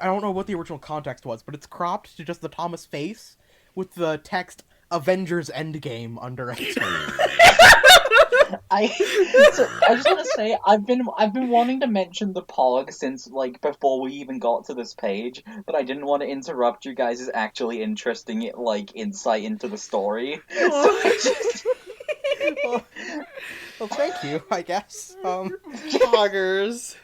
S1: don't know what the original context was, but it's cropped to just the Thomas face with the text Avengers Endgame under it.
S3: I just want to say I've been wanting to mention the pog since like before we even got to this page, but I didn't want to interrupt you guys' actually interesting like insight into the story. So I just
S1: well, well, thank you, I guess.
S2: Poggers.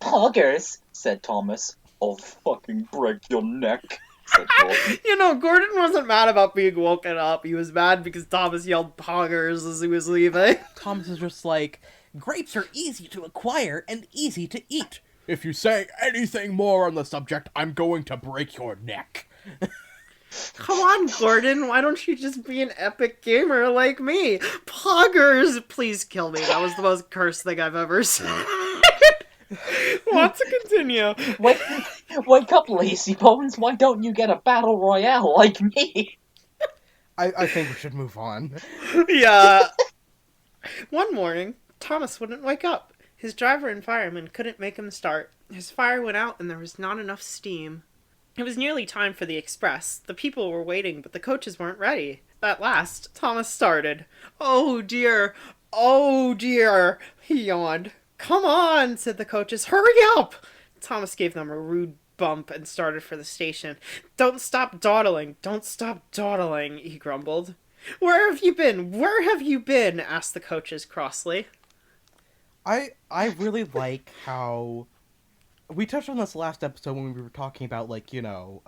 S3: Poggers, said Thomas. I'll fucking break your neck, said Gordon.
S2: You know, Gordon wasn't mad about being woken up. He was mad because Thomas yelled poggers as he was leaving.
S1: Thomas is just like, grapes are easy to acquire and easy to eat. If you say anything more on the subject, I'm going to break your neck.
S2: Come on, Gordon. Why don't you just be an epic gamer like me? Poggers! Please kill me. That was the most cursed thing I've ever seen. Want to continue?
S3: Wake up, lazy bones. Why don't you get a battle royale like me?
S1: I think we should move on.
S2: Yeah. One morning, Thomas wouldn't wake up. His driver and fireman couldn't make him start. His fire went out and there was not enough steam. It was nearly time for the express. The people were waiting, but the coaches weren't ready. At last, Thomas started. Oh dear, he yawned. Come on, said the coaches. Hurry up! Thomas gave them a rude bump and started for the station. Don't stop dawdling, he grumbled. Where have you been? Asked the coaches crossly.
S1: I really like how we touched on this last episode when we were talking about, like, you know,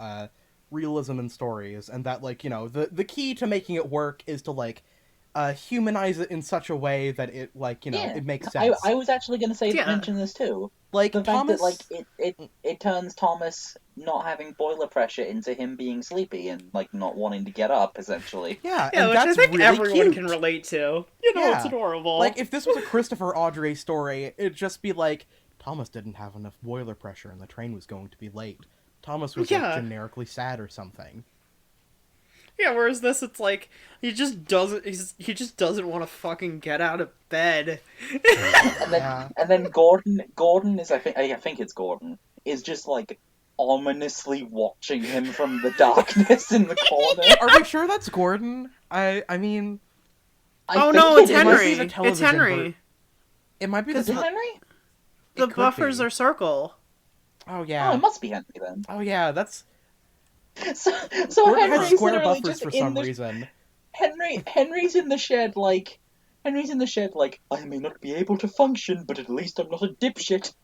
S1: realism in stories, and that, like, you know, the key to making it work is to, like, humanize it in such a way that it, like, you know, it makes sense.
S3: I was actually going to mention this too.
S1: Like,
S3: the
S1: Thomas...
S3: fact that, like, it turns Thomas not having boiler pressure into him being sleepy and, like, not wanting to get up, essentially.
S1: Yeah,
S2: and
S1: which
S2: that's
S1: I think
S2: really everyone
S1: cute.
S2: Can relate to. You know,
S1: Yeah.
S2: It's adorable.
S1: Like, if this was a Christopher Audrey story, it'd just be like, Thomas didn't have enough boiler pressure and the train was going to be late. Thomas was, like, generically sad or something.
S2: Yeah, whereas this, it's like, he just doesn't want to fucking get out of bed.
S3: and then Gordon is, I think it's Gordon, is just, like, ominously watching him from the darkness in the corner.
S1: Are we sure that's Gordon? I mean...
S2: It's Henry.
S1: It's
S2: Henry.
S1: It might be
S3: Is it Henry?
S2: The buffers are circle.
S1: Oh, yeah.
S3: Oh, it must be Henry, then.
S1: Oh, yeah, that's...
S3: So
S1: Gordon
S3: Henry's
S1: has square
S3: literally
S1: buffers
S3: just
S1: for
S3: in
S1: some
S3: the...
S1: reason.
S3: Henry's in the shed, like, I may not be able to function, but at least I'm not a dipshit.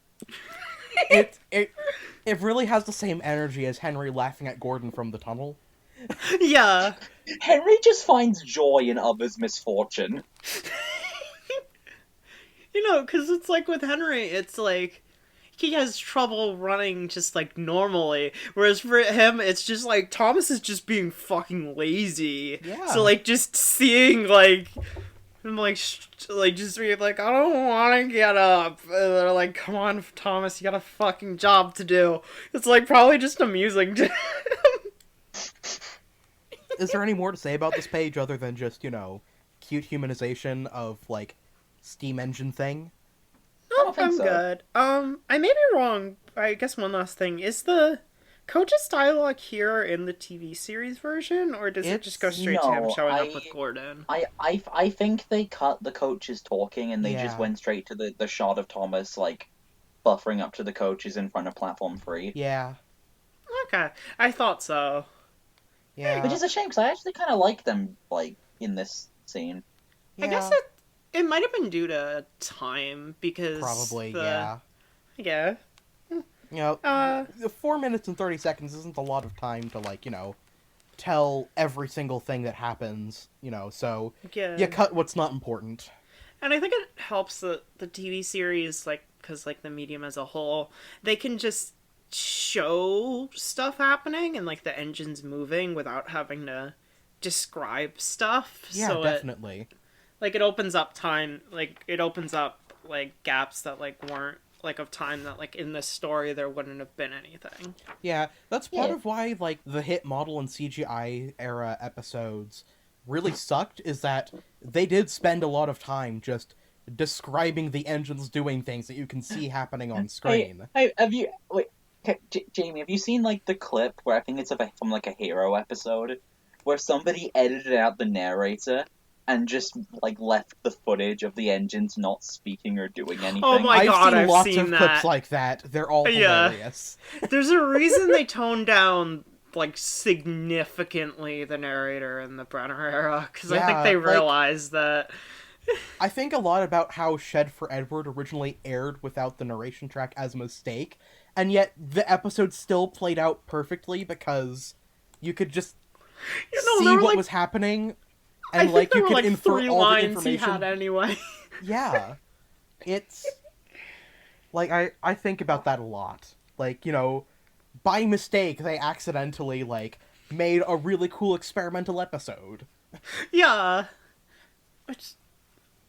S1: It really has the same energy as Henry laughing at Gordon from the tunnel.
S2: Yeah.
S3: Henry just finds joy in others' misfortune.
S2: You know, because it's like with Henry, it's like, he has trouble running just, like, normally. Whereas for him, it's just, like, Thomas is just being fucking lazy.
S1: Yeah.
S2: So, like, just seeing, like, him, like, just being like, I don't want to get up. And they're like, come on, Thomas, you got a fucking job to do. It's, like, probably just amusing to him.
S1: Is there any more to say about this page other than just, you know, cute humanization of, like, steam engine thing?
S2: No, I'm good. I may be wrong. I guess one last thing. Is the coach's dialogue here in the TV series version, or does it just go straight to him showing up with Gordon?
S3: I think they cut the coaches talking and they just went straight to the shot of Thomas, like, buffering up to the coaches in front of platform 3.
S1: Yeah.
S2: Okay. I thought so.
S1: Yeah.
S3: Which is a shame, because I actually kind of like them, like, in this scene.
S1: Yeah.
S2: I guess it might have been due to time, because...
S1: Probably, yeah.
S2: Yeah.
S1: You know, 4 minutes and 30 seconds isn't a lot of time to, like, you know, tell every single thing that happens, you know, so you cut what's not important.
S2: And I think it helps that the TV series, like, because, like, the medium as a whole, they can just show stuff happening and, like, the engine's moving without having to describe stuff.
S1: Yeah,
S2: so
S1: definitely.
S2: It opens up time, like, it opens up, like, gaps that, like, weren't, like, of time that, like, in this story there wouldn't have been anything.
S1: Yeah, that's part of why, like, the hit model and CGI era episodes really sucked, is that they did spend a lot of time just describing the engines doing things that you can see happening on screen.
S3: Hey, Jamie, have you seen, like, the clip where I think it's from, like, a Hero episode, where somebody edited out the narrator and just like left the footage of the engines not speaking or doing anything.
S2: Oh my
S1: I've
S2: God,
S1: seen
S2: I've
S1: lots
S2: seen
S1: of
S2: that.
S1: clips like that. They're all
S2: Yeah.
S1: hilarious.
S2: There's a reason they toned down like significantly the narrator in the Brenner era, because I think
S1: Yeah,
S2: they
S1: like-
S2: realized that.
S1: I think a lot about how Shed for Edward originally aired without the narration track as a mistake, and yet the episode still played out perfectly because you could just
S2: You know,
S1: see
S2: there were
S1: what
S2: like
S1: was happening,
S2: I
S1: and
S2: think
S1: like
S2: there
S1: you
S2: were
S1: could
S2: like
S1: infer
S2: 3
S1: all the
S2: lines he
S1: information.
S2: had anyway.
S1: Yeah, it's like I think about that a lot. Like, you know, by mistake they accidentally like made a really cool experimental episode.
S2: Yeah. Which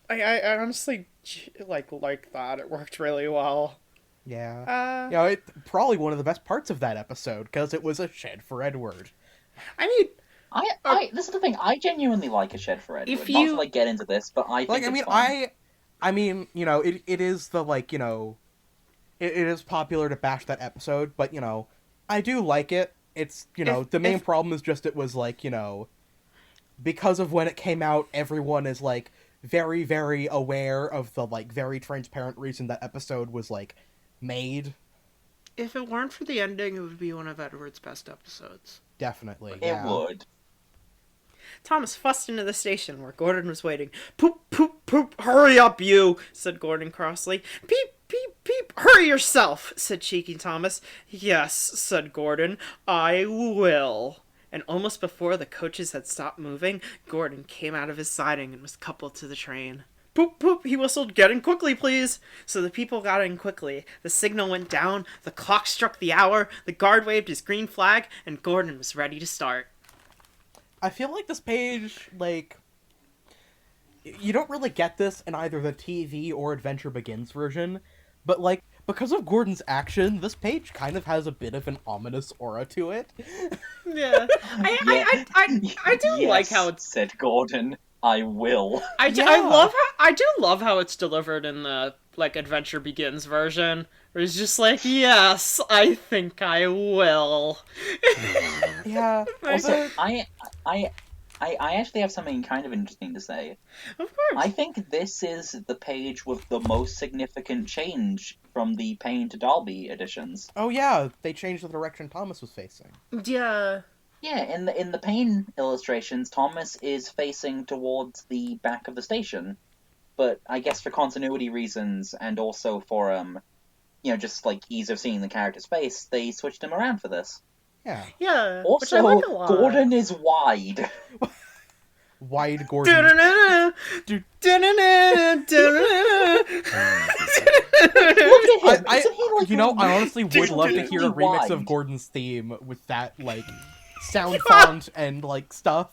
S2: I honestly like that. It worked really well.
S1: Yeah. You know, it probably one of the best parts of that episode because it was a Shed for Edward.
S2: I mean,
S3: This is the thing. I genuinely like a Shed for Edward.
S2: If
S3: Not
S2: you-
S3: to like get into this, but I think
S1: Like,
S3: it's
S1: I mean,
S3: fun.
S1: I mean, you know, it is the like, you know, it is popular to bash that episode, but you know, I do like it. It's, you know, the main problem is just it was like, you know, because of when it came out, everyone is like very, very aware of the like very transparent reason that episode was like made.
S2: if it weren't for the ending, it would be one of Edward's best episodes.
S1: Definitely,
S3: It
S1: yeah.
S3: would.
S2: Thomas fussed into the station where Gordon was waiting. Poop, poop, poop, hurry up, you, said Gordon crossly. Peep, peep, peep, hurry yourself, said Cheeky Thomas. Yes, said Gordon, I will. And almost before the coaches had stopped moving, Gordon came out of his siding and was coupled to the train. Poop, poop, he whistled, get in quickly, please. So the people got in quickly. The signal went down, the clock struck the hour, the guard waved his green flag, and Gordon was ready to start.
S1: I feel like this page, like, you don't really get this in either the TV or Adventure Begins version, but, like, because of Gordon's action, this page kind of has a bit of an ominous aura to it.
S2: Yeah, I do
S3: Yes,
S2: like how it's.
S3: said Gordon. I will.
S2: I
S1: Yeah.
S2: love how it's delivered in the like Adventure Begins version, where he's just like, yes, I think I will.
S1: Yeah.
S3: Also, I actually have something kind of interesting to say.
S2: Of course.
S3: I think this is the page with the most significant change from the Payne to Dalby editions.
S1: Oh yeah, they changed the direction Thomas was facing.
S2: Yeah.
S3: Yeah, in the Payne illustrations, Thomas is facing towards the back of the station, but I guess for continuity reasons and also for just like ease of seeing the character's face, they switched him around for this.
S1: Yeah.
S2: Yeah.
S3: Also,
S2: which I like a lot.
S3: Gordon is wide.
S1: Wide Gordon.
S2: Da-da-da-da.
S1: Dude.
S2: Da-da-da-da.
S3: Look at him!
S1: I
S3: Isn't he like
S1: you know, I honestly would love to hear a
S3: ridiculously
S1: remix of
S3: wide?
S1: Gordon's theme with that, like, sound font and, like, stuff.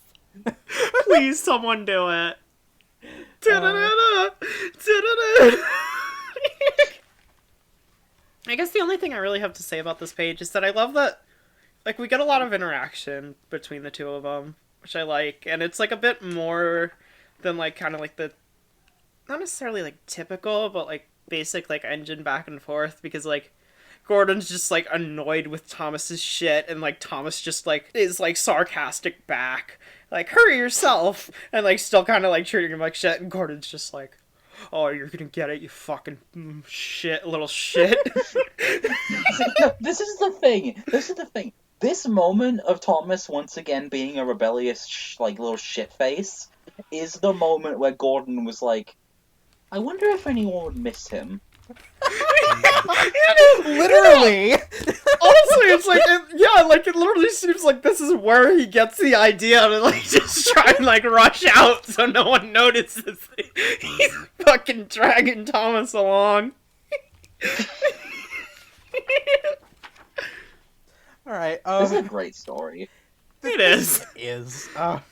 S2: Please, someone do it. Da-da-da-da. Da-da-da. I guess the only thing I really have to say about this page is that I love that, like, we get a lot of interaction between the two of them, which I like, and it's, like, a bit more than, like, kind of, like, the, not necessarily, like, typical, but, like, basic, like, engine back and forth, because, like, Gordon's just, like, annoyed with Thomas's shit, and, like, Thomas just, like, is, like, sarcastic back. Like, hurry yourself! And, like, still kind of, like, treating him like shit, and Gordon's just like, oh, you're gonna get it, you fucking shit, little shit.
S3: No, this is the thing. This moment of Thomas once again being a rebellious, little shit face is the moment where Gordon was like, I wonder if anyone would miss him.
S1: Literally!
S2: Honestly, it's like, it literally seems like this is where he gets the idea to, like, just try and, like, rush out so no one notices. He's fucking dragging Thomas along.
S1: Alright,
S3: This is a great story.
S2: It is. God,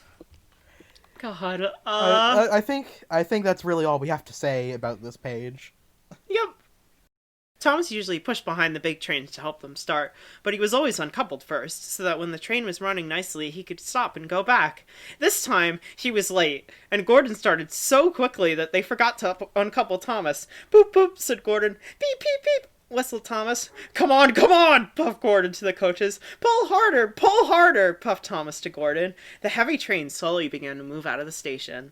S1: I think that's really all we have to say about this page.
S2: Yep. Thomas usually pushed behind the big trains to help them start, but he was always uncoupled first, so that when the train was running nicely, he could stop and go back. This time, he was late, and Gordon started so quickly that they forgot to uncouple Thomas. Boop, boop, said Gordon. Beep, beep, beep, whistled Thomas. Come on, puffed Gordon to the coaches. Pull harder, puffed Thomas to Gordon. The heavy train slowly began to move out of the station.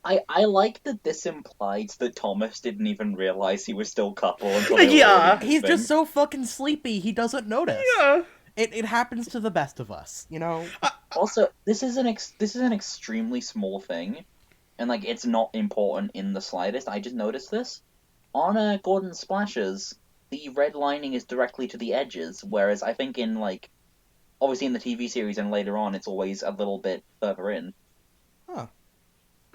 S3: I like that this implies that Thomas didn't even realize he was still couple until they were already
S2: Yeah.
S1: He's
S3: moving.
S1: just so fucking sleepy, he doesn't notice.
S2: Yeah.
S1: It happens to the best of us, you know?
S3: Also, this is an extremely small thing, and like it's not important in the slightest. I just noticed this on Gordon splashes. The red lining is directly to the edges, whereas I think in like obviously in the TV series and later on, it's always a little bit further in.
S1: Huh.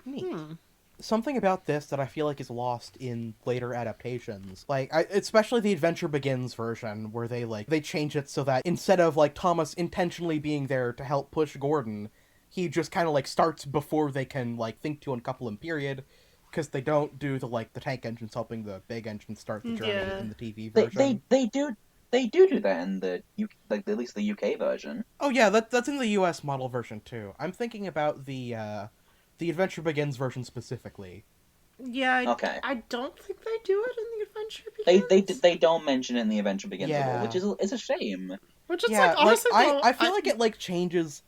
S1: Neat.
S2: Hmm.
S1: Something about this that I feel like is lost in later adaptations, like especially the Adventure Begins version, where they change it so that instead of like Thomas intentionally being there to help push Gordon, he just kind of like starts before they can like think to uncouple him. Period, because they don't do the tank engines helping the big engines start the journey
S2: Yeah.
S1: in the TV
S3: They
S1: version.
S3: they do that in the like at least the UK version.
S1: Oh yeah, that's in the US model version too. I'm thinking about the Adventure Begins version specifically.
S2: Yeah,
S3: Okay.
S2: I don't think they do it in the Adventure
S3: They
S2: Begins.
S3: they don't mention it in the Adventure Begins at all,
S1: Yeah.
S3: which is a shame.
S2: Which is
S1: Yeah,
S2: like honestly, though,
S1: I feel like it like changes.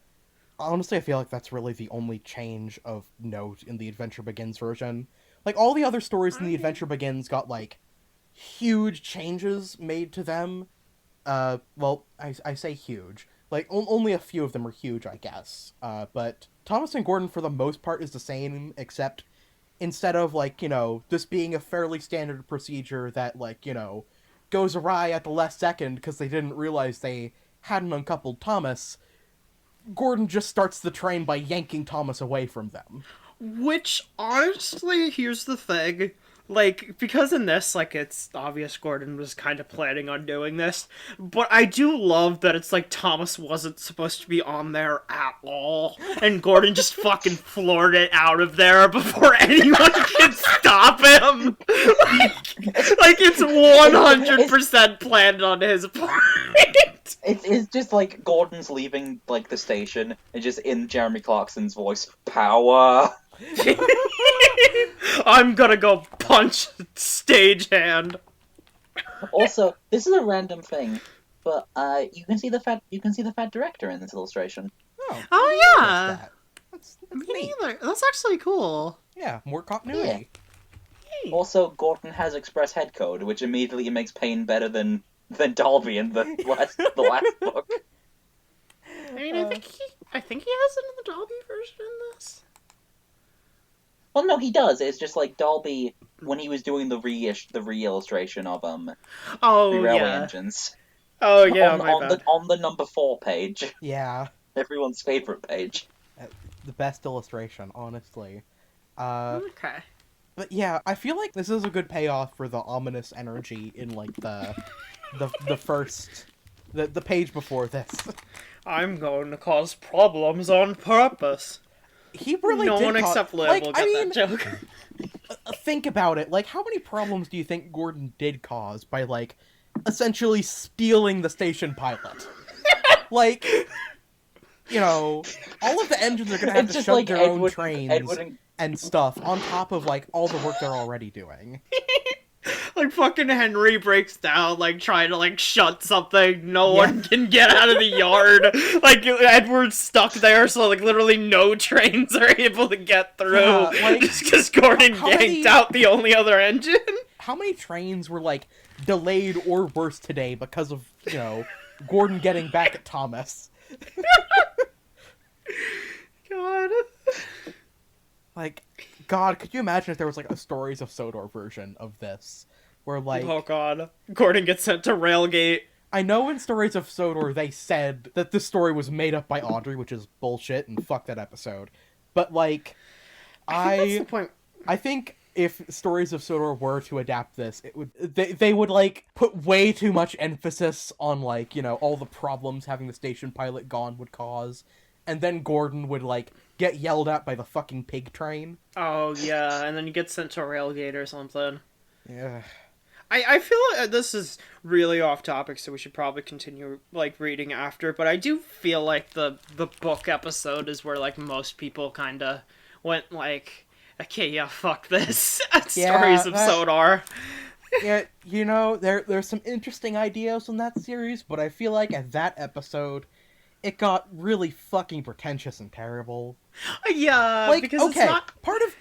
S1: Honestly, I feel like that's really the only change of note in the Adventure Begins version. Like all the other stories in the Adventure Begins got like huge changes made to them. Well, I say huge. Like only a few of them are huge, I guess. But Thomas and Gordon for the most part is the same, except instead of like this being a fairly standard procedure that goes awry at the last second because they didn't realize they hadn't uncoupled Thomas, Gordon just starts the train by yanking Thomas away from them.
S2: which honestly, here's the thing. Like, because in this, like, it's obvious Gordon was kind of planning on doing this, but I do love that it's like Thomas wasn't supposed to be on there at all, and Gordon just fucking floored it out of there before anyone can stop him. Like it's 100% planned on his part.
S3: It's just like Gordon's leaving like the station and just in Jeremy Clarkson's voice, power.
S2: I'm gonna go punch stagehand.
S3: Also, this is a random thing, but you can see the fat director in this illustration.
S1: Oh,
S2: Oh
S1: I
S2: yeah,
S1: noticed that. That's
S2: me
S1: neat.
S2: neither. That's actually cool.
S1: Yeah, more continuity.
S3: Also, Gordon has express head code, which immediately makes Pain better than Dalby in the last book.
S2: I mean, I think he has it in the Dolby version in this.
S3: Well, no, he does. It's just like Dalby when he was doing the re-illustration of
S2: Oh
S3: the railway
S2: yeah.
S3: engines
S2: Oh yeah.
S3: on,
S2: My
S3: on
S2: bad.
S3: the on the number 4 page,
S1: Yeah,
S3: everyone's favorite page.
S1: the best illustration, honestly. Uh,
S2: Okay.
S1: but yeah, I feel like this is a good payoff for the ominous energy in like the first the page before this.
S2: I'm going to cause problems on purpose.
S1: He really
S2: No
S1: did
S2: one except Liv
S1: like,
S2: will
S1: I
S2: get
S1: mean,
S2: that joke.
S1: think about it. Like, how many problems do you think Gordon did cause by like essentially stealing the station pilot? Like, all of the engines are gonna have
S3: It's
S1: to
S3: just
S1: shut
S3: like
S1: their own trains
S3: Edward
S1: and stuff on top of like all the work they're already doing.
S2: Like fucking Henry breaks down, like trying to like shut something. No
S1: Yeah.
S2: one can get out of the yard. Like Edward's stuck there, so like literally no trains are able to get through.
S1: Yeah, like,
S2: just because Gordon
S1: how
S2: yanked
S1: many-
S2: out the only other engine.
S1: How many trains were like delayed or worse today because of Gordon getting back at Thomas?
S2: God.
S1: Like, God, could you imagine if there was like a Stories of Sodor version of this, where like
S2: Oh god. Gordon gets sent to Railgate.
S1: I know in Stories of Sodor they said that this story was made up by Audrey, which is bullshit, and fuck that episode. But like,
S2: I think that's the point.
S1: I think if Stories of Sodor were to adapt this, it would they would like put way too much emphasis on like all the problems having the station pilot gone would cause, and then Gordon would like get yelled at by the fucking pig train.
S2: Oh yeah, and then you get sent to Railgate or something.
S1: Yeah.
S2: I feel like this is really off topic, so we should probably continue like reading after. But I do feel like the book episode is where like most people kind of went like, okay, yeah, fuck this.
S1: Yeah,
S2: Stories of
S1: that-
S2: Sodor.
S1: Yeah, there's some interesting ideas in that series, but I feel like at that episode, it got really fucking pretentious and terrible.
S2: Yeah,
S1: Like,
S2: because
S1: okay,
S2: it's not...
S1: part of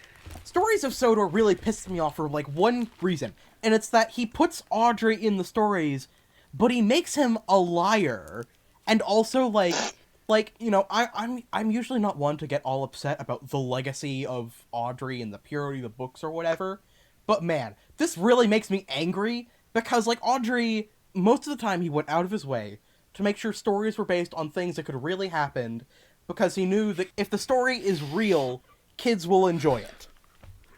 S1: Stories of Sodor really pissed me off for, like, one reason, and it's that he puts Audrey in the stories, but he makes him a liar, and also, you know, I'm usually not one to get all upset about the legacy of Audrey and the purity of the books or whatever, but man, this really makes me angry, because, like, Audrey, most of the time he went out of his way to make sure stories were based on things that could really happen, because he knew that if the story is real, kids will enjoy it.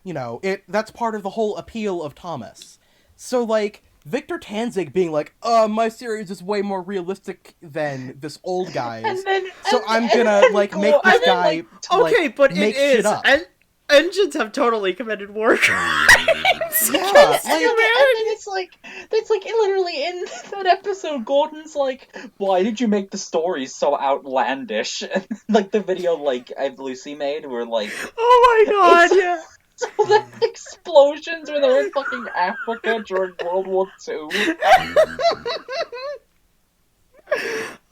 S1: You know, that's part of the whole appeal of Thomas. So, like, Victor Tanzig being like, my series is way more realistic than this old guy's, so I'm gonna, like, make this guy,
S2: okay,
S1: like,
S2: but
S1: make
S2: it is.
S1: shit up.
S2: Engines have totally committed war crimes.
S1: Yeah,
S3: And then it's like literally in that episode, Gordon's like, "Why did you make the stories so outlandish?" And like the video, like Lucy made, where like,
S2: oh my god, yeah.
S3: all the explosions when they were in fucking Africa during World War II.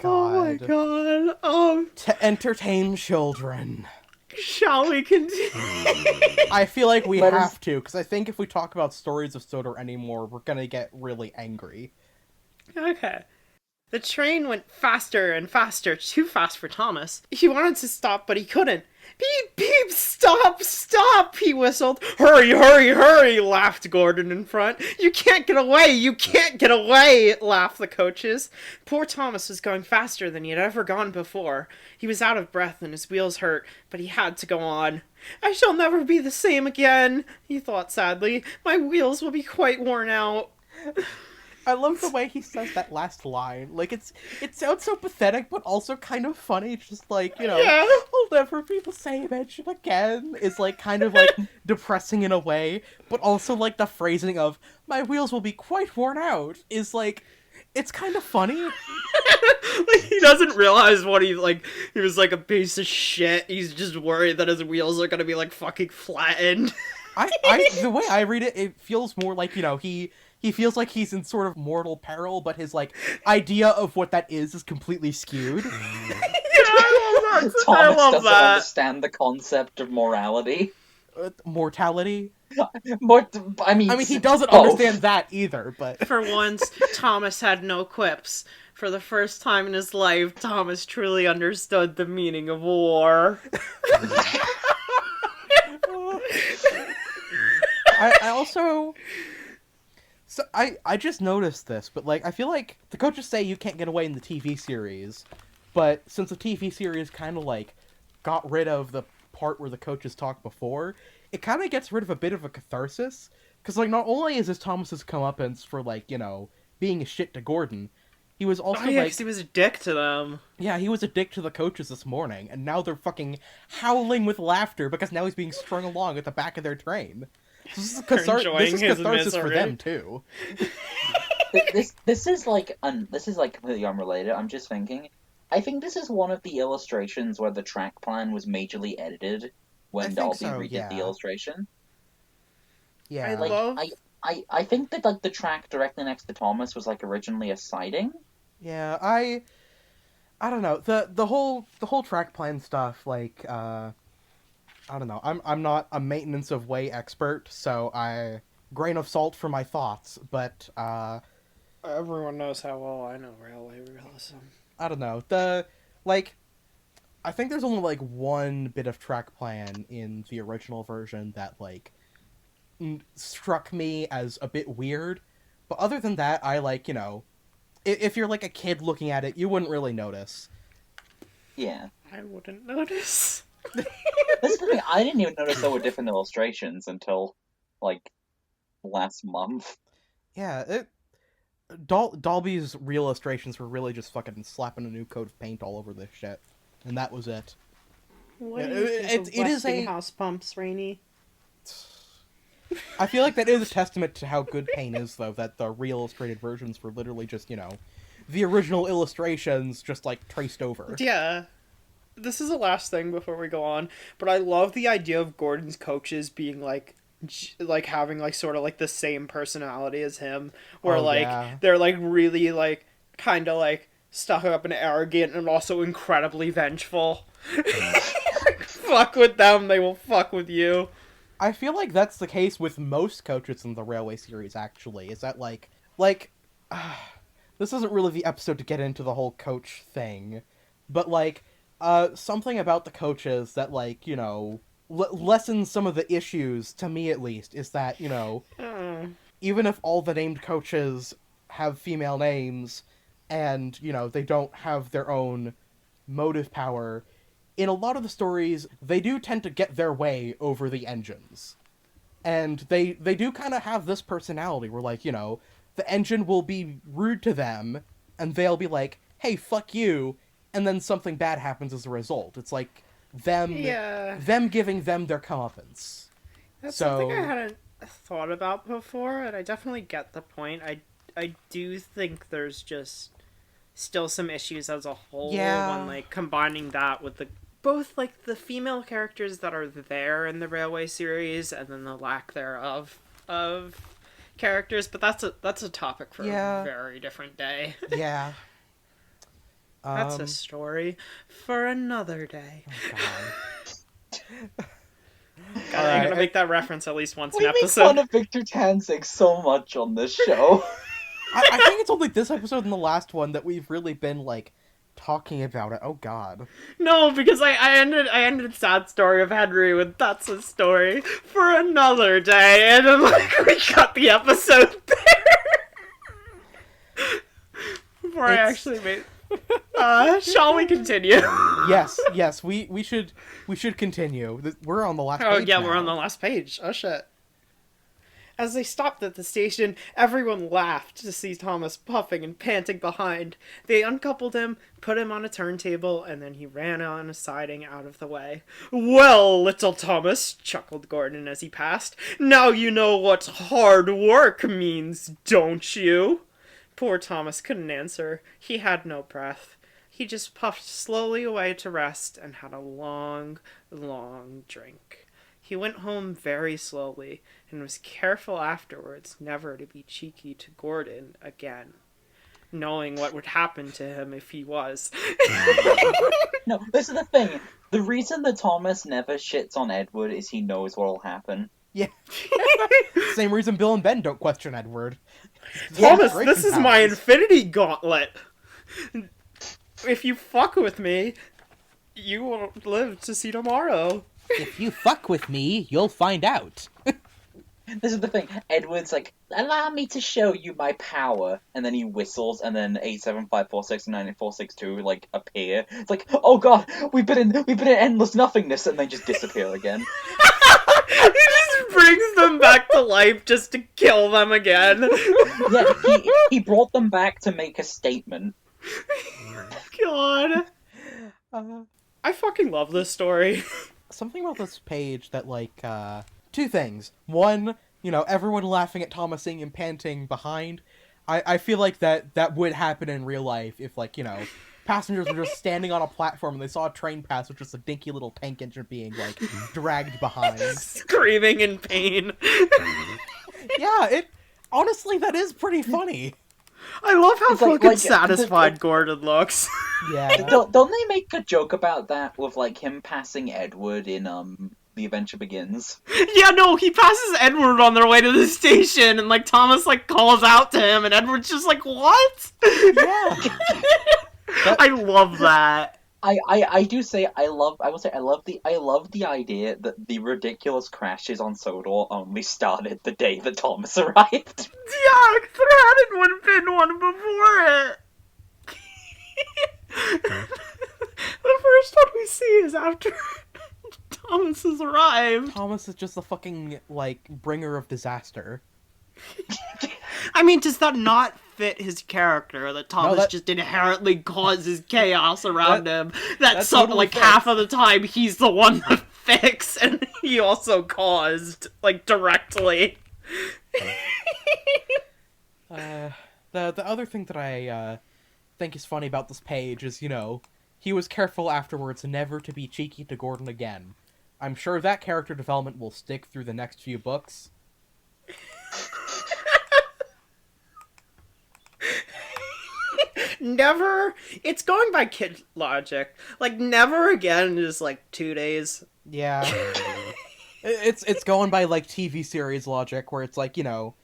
S2: Oh my god.
S1: To entertain children.
S2: Shall we continue?
S1: I feel like we
S3: Let
S1: have
S3: us-
S1: to, because I think if we talk about Stories of Sodor anymore, we're gonna get really angry.
S2: Okay. The train went faster and faster, too fast for Thomas. He wanted to stop, but he couldn't. Beep, beep, stop, stop, he whistled. Hurry, hurry, hurry, laughed Gordon in front. You can't get away, you can't get away, laughed the coaches. Poor Thomas was going faster than he had ever gone before. He was out of breath and his wheels hurt, but he had to go on. I shall never be the same again, he thought sadly. My wheels will be quite worn out.
S1: I love the way he says that last line. Like, it sounds so pathetic, but also kind of funny. Just like, you know,
S2: Yeah.
S1: I'll never be the same engine again. Is like kind of like depressing in a way, but also like the phrasing of my wheels will be quite worn out is like, it's kind of funny.
S2: Like, he doesn't realize what he was like a piece of shit. He's just worried that his wheels are gonna be like fucking flattened.
S1: The way I read it, it feels more like, you know, he feels like he's in sort of mortal peril, but his, like, idea of what that is completely skewed.
S2: Yeah, I love that.
S3: Thomas
S2: I love
S3: doesn't
S2: that.
S3: understand the concept of morality.
S1: Mortality?
S3: I mean,
S1: he doesn't
S3: both.
S1: understand that either, but...
S2: For once, Thomas had no quips. For the first time in his life, Thomas truly understood the meaning of war.
S1: I also... So, I just noticed this, but, like, I feel like the coaches say you can't get away in the TV series, but since the TV series kind of, like, got rid of the part where the coaches talked before, it kind of gets rid of a bit of a catharsis, because, like, not only is this Thomas's comeuppance for, like, you know, being a shit to Gordon, he was also,
S2: yeah,
S1: like...
S2: 'cause he was a dick to them.
S1: Yeah, he was a dick to the coaches this morning, and now they're fucking howling with laughter because now he's being strung along at the back of their train. So this is,
S2: enjoying his
S1: catharsis for
S2: misery.
S1: them, too.
S3: This is like completely unrelated. I'm just thinking. I think this is one of the illustrations where the track plan was majorly edited
S1: I
S3: when
S1: think
S3: Dolby
S1: so,
S3: redid
S1: yeah.
S3: the illustration.
S1: Yeah.
S2: I love...
S3: I think that like the track directly next to Thomas was like originally a siding.
S1: Yeah, I don't know. The whole track plan stuff, like, I don't know. I'm not a maintenance of way expert, so grain of salt for my thoughts, but
S2: Everyone knows how well I know railway realism.
S1: I don't know. I think there's only like one bit of track plan in the original version that like struck me as a bit weird, but other than that, I like, you know, if you're like a kid looking at it, you wouldn't really notice.
S3: Yeah.
S2: I wouldn't notice.
S3: That's the thing. I didn't even notice there were different illustrations until like last month.
S1: Yeah, Dolby's real illustrations were really just fucking slapping a new coat of paint all over this shit, and that was it.
S2: What
S1: Yeah,
S2: do you think of
S1: it is
S2: Westinghouse pumps, Rainey?
S1: I feel like that is a testament to how good paint is, though, that the real illustrated versions were literally just, you know, the original illustrations just, like, traced over.
S2: Yeah. This is the last thing before we go on, but I love the idea of Gordon's coaches being like having like sort of like the same personality as him, where
S1: Oh,
S2: like
S1: yeah.
S2: they're like really like kind of like stuck up and arrogant and also incredibly vengeful. Fuck with them, they will fuck with you.
S1: I feel like that's the case with most coaches in the Railway series, actually, is that, this isn't really the episode to get into the whole coach thing, but, something about the coaches that, lessens some of the issues, to me at least, is that, even if all the named coaches have female names, and, they don't have their own motive power, in a lot of the stories, they do tend to get their way over the engines. And they do kind of have this personality where, the engine will be rude to them, and they'll be like, hey, fuck you, and then something bad happens as a result. It's like them giving them their comeuppance.
S2: That's something I hadn't thought about before, and I definitely get the point. I do think there's just still some issues as a whole when, combining that with both the female characters that are there in the Railway series and then the lack thereof of characters, but that's a topic for a very different day.
S1: Yeah.
S2: That's a story for another day.
S1: Oh, God.
S2: God, I'm gonna make that reference at least once an
S3: We make
S2: episode.
S3: fun of Victor Tanzig so much on this show.
S1: I think it's only this episode and the last one that we've really been, talking about it. Oh, God.
S2: No, because I ended Sad Story of Henry with that's a story for another day, and then we cut the episode there. Before I actually made. Shall we continue?
S1: Yes, we should continue. We're on the last page now.
S2: We're on the last page. Oh shit. As they stopped at the station, everyone laughed to see Thomas puffing and panting behind. They uncoupled him, put him on a turntable, and then he ran on a siding out of the way. Well, little Thomas, chuckled Gordon as he passed, now you know what hard work means, don't you? Poor Thomas couldn't answer. He had no breath. He just puffed slowly away to rest and had a long, long drink. He went home very slowly and was careful afterwards never to be cheeky to Gordon again, knowing what would happen to him if he was.
S3: No, this is the thing. The reason that Thomas never shits on Edward is he knows what'll happen.
S1: Yeah. Same reason Bill and Ben don't question Edward.
S2: Thomas, this is my infinity gauntlet. If you fuck with me, you won't live to see tomorrow.
S1: If you fuck with me, you'll find out.
S3: This is the thing. Edward's like, allow me to show you my power, and then he whistles, and then 87546 and 98462 appear. It's like, oh god, we've been in endless nothingness, and they just disappear again.
S2: He just brings them back to life just to kill them again.
S3: Yeah, he brought them back to make a statement.
S2: God. I fucking love this story.
S1: Something about this page that, two things. One, everyone laughing at Thomas seeing him panting behind. I feel like that would happen in real life if, passengers were just standing on a platform and they saw a train pass with just a dinky little tank engine being, dragged behind.
S2: Screaming in pain.
S1: Yeah, honestly, that is pretty funny.
S2: I love how fucking satisfied Gordon looks.
S1: Yeah.
S3: Don't they make a joke about that with, him passing Edward in, The Adventure Begins?
S2: Yeah, no, he passes Edward on their way to the station, and, Thomas, calls out to him, and Edward's just like, what?
S1: Yeah.
S2: I love that.
S3: I do say I love the idea that the ridiculous crashes on Sodor only started the day that Thomas arrived.
S2: Yeah, there hadn't been one before it. The first one we see is after Thomas has arrived.
S1: Thomas is just the fucking, bringer of disaster.
S2: I mean, does that not fit his character? That Thomas just inherently causes chaos around him? That's something totally half of the time he's the one to fix, and he also caused, directly.
S1: The other thing that I think is funny about this page is, he was careful afterwards never to be cheeky to Gordon again. I'm sure that character development will stick through the next few books.
S2: Never. It's going by kid logic. Like, never again is like 2 days.
S1: Yeah. It's going by, like, TV series logic, where it's like, you know,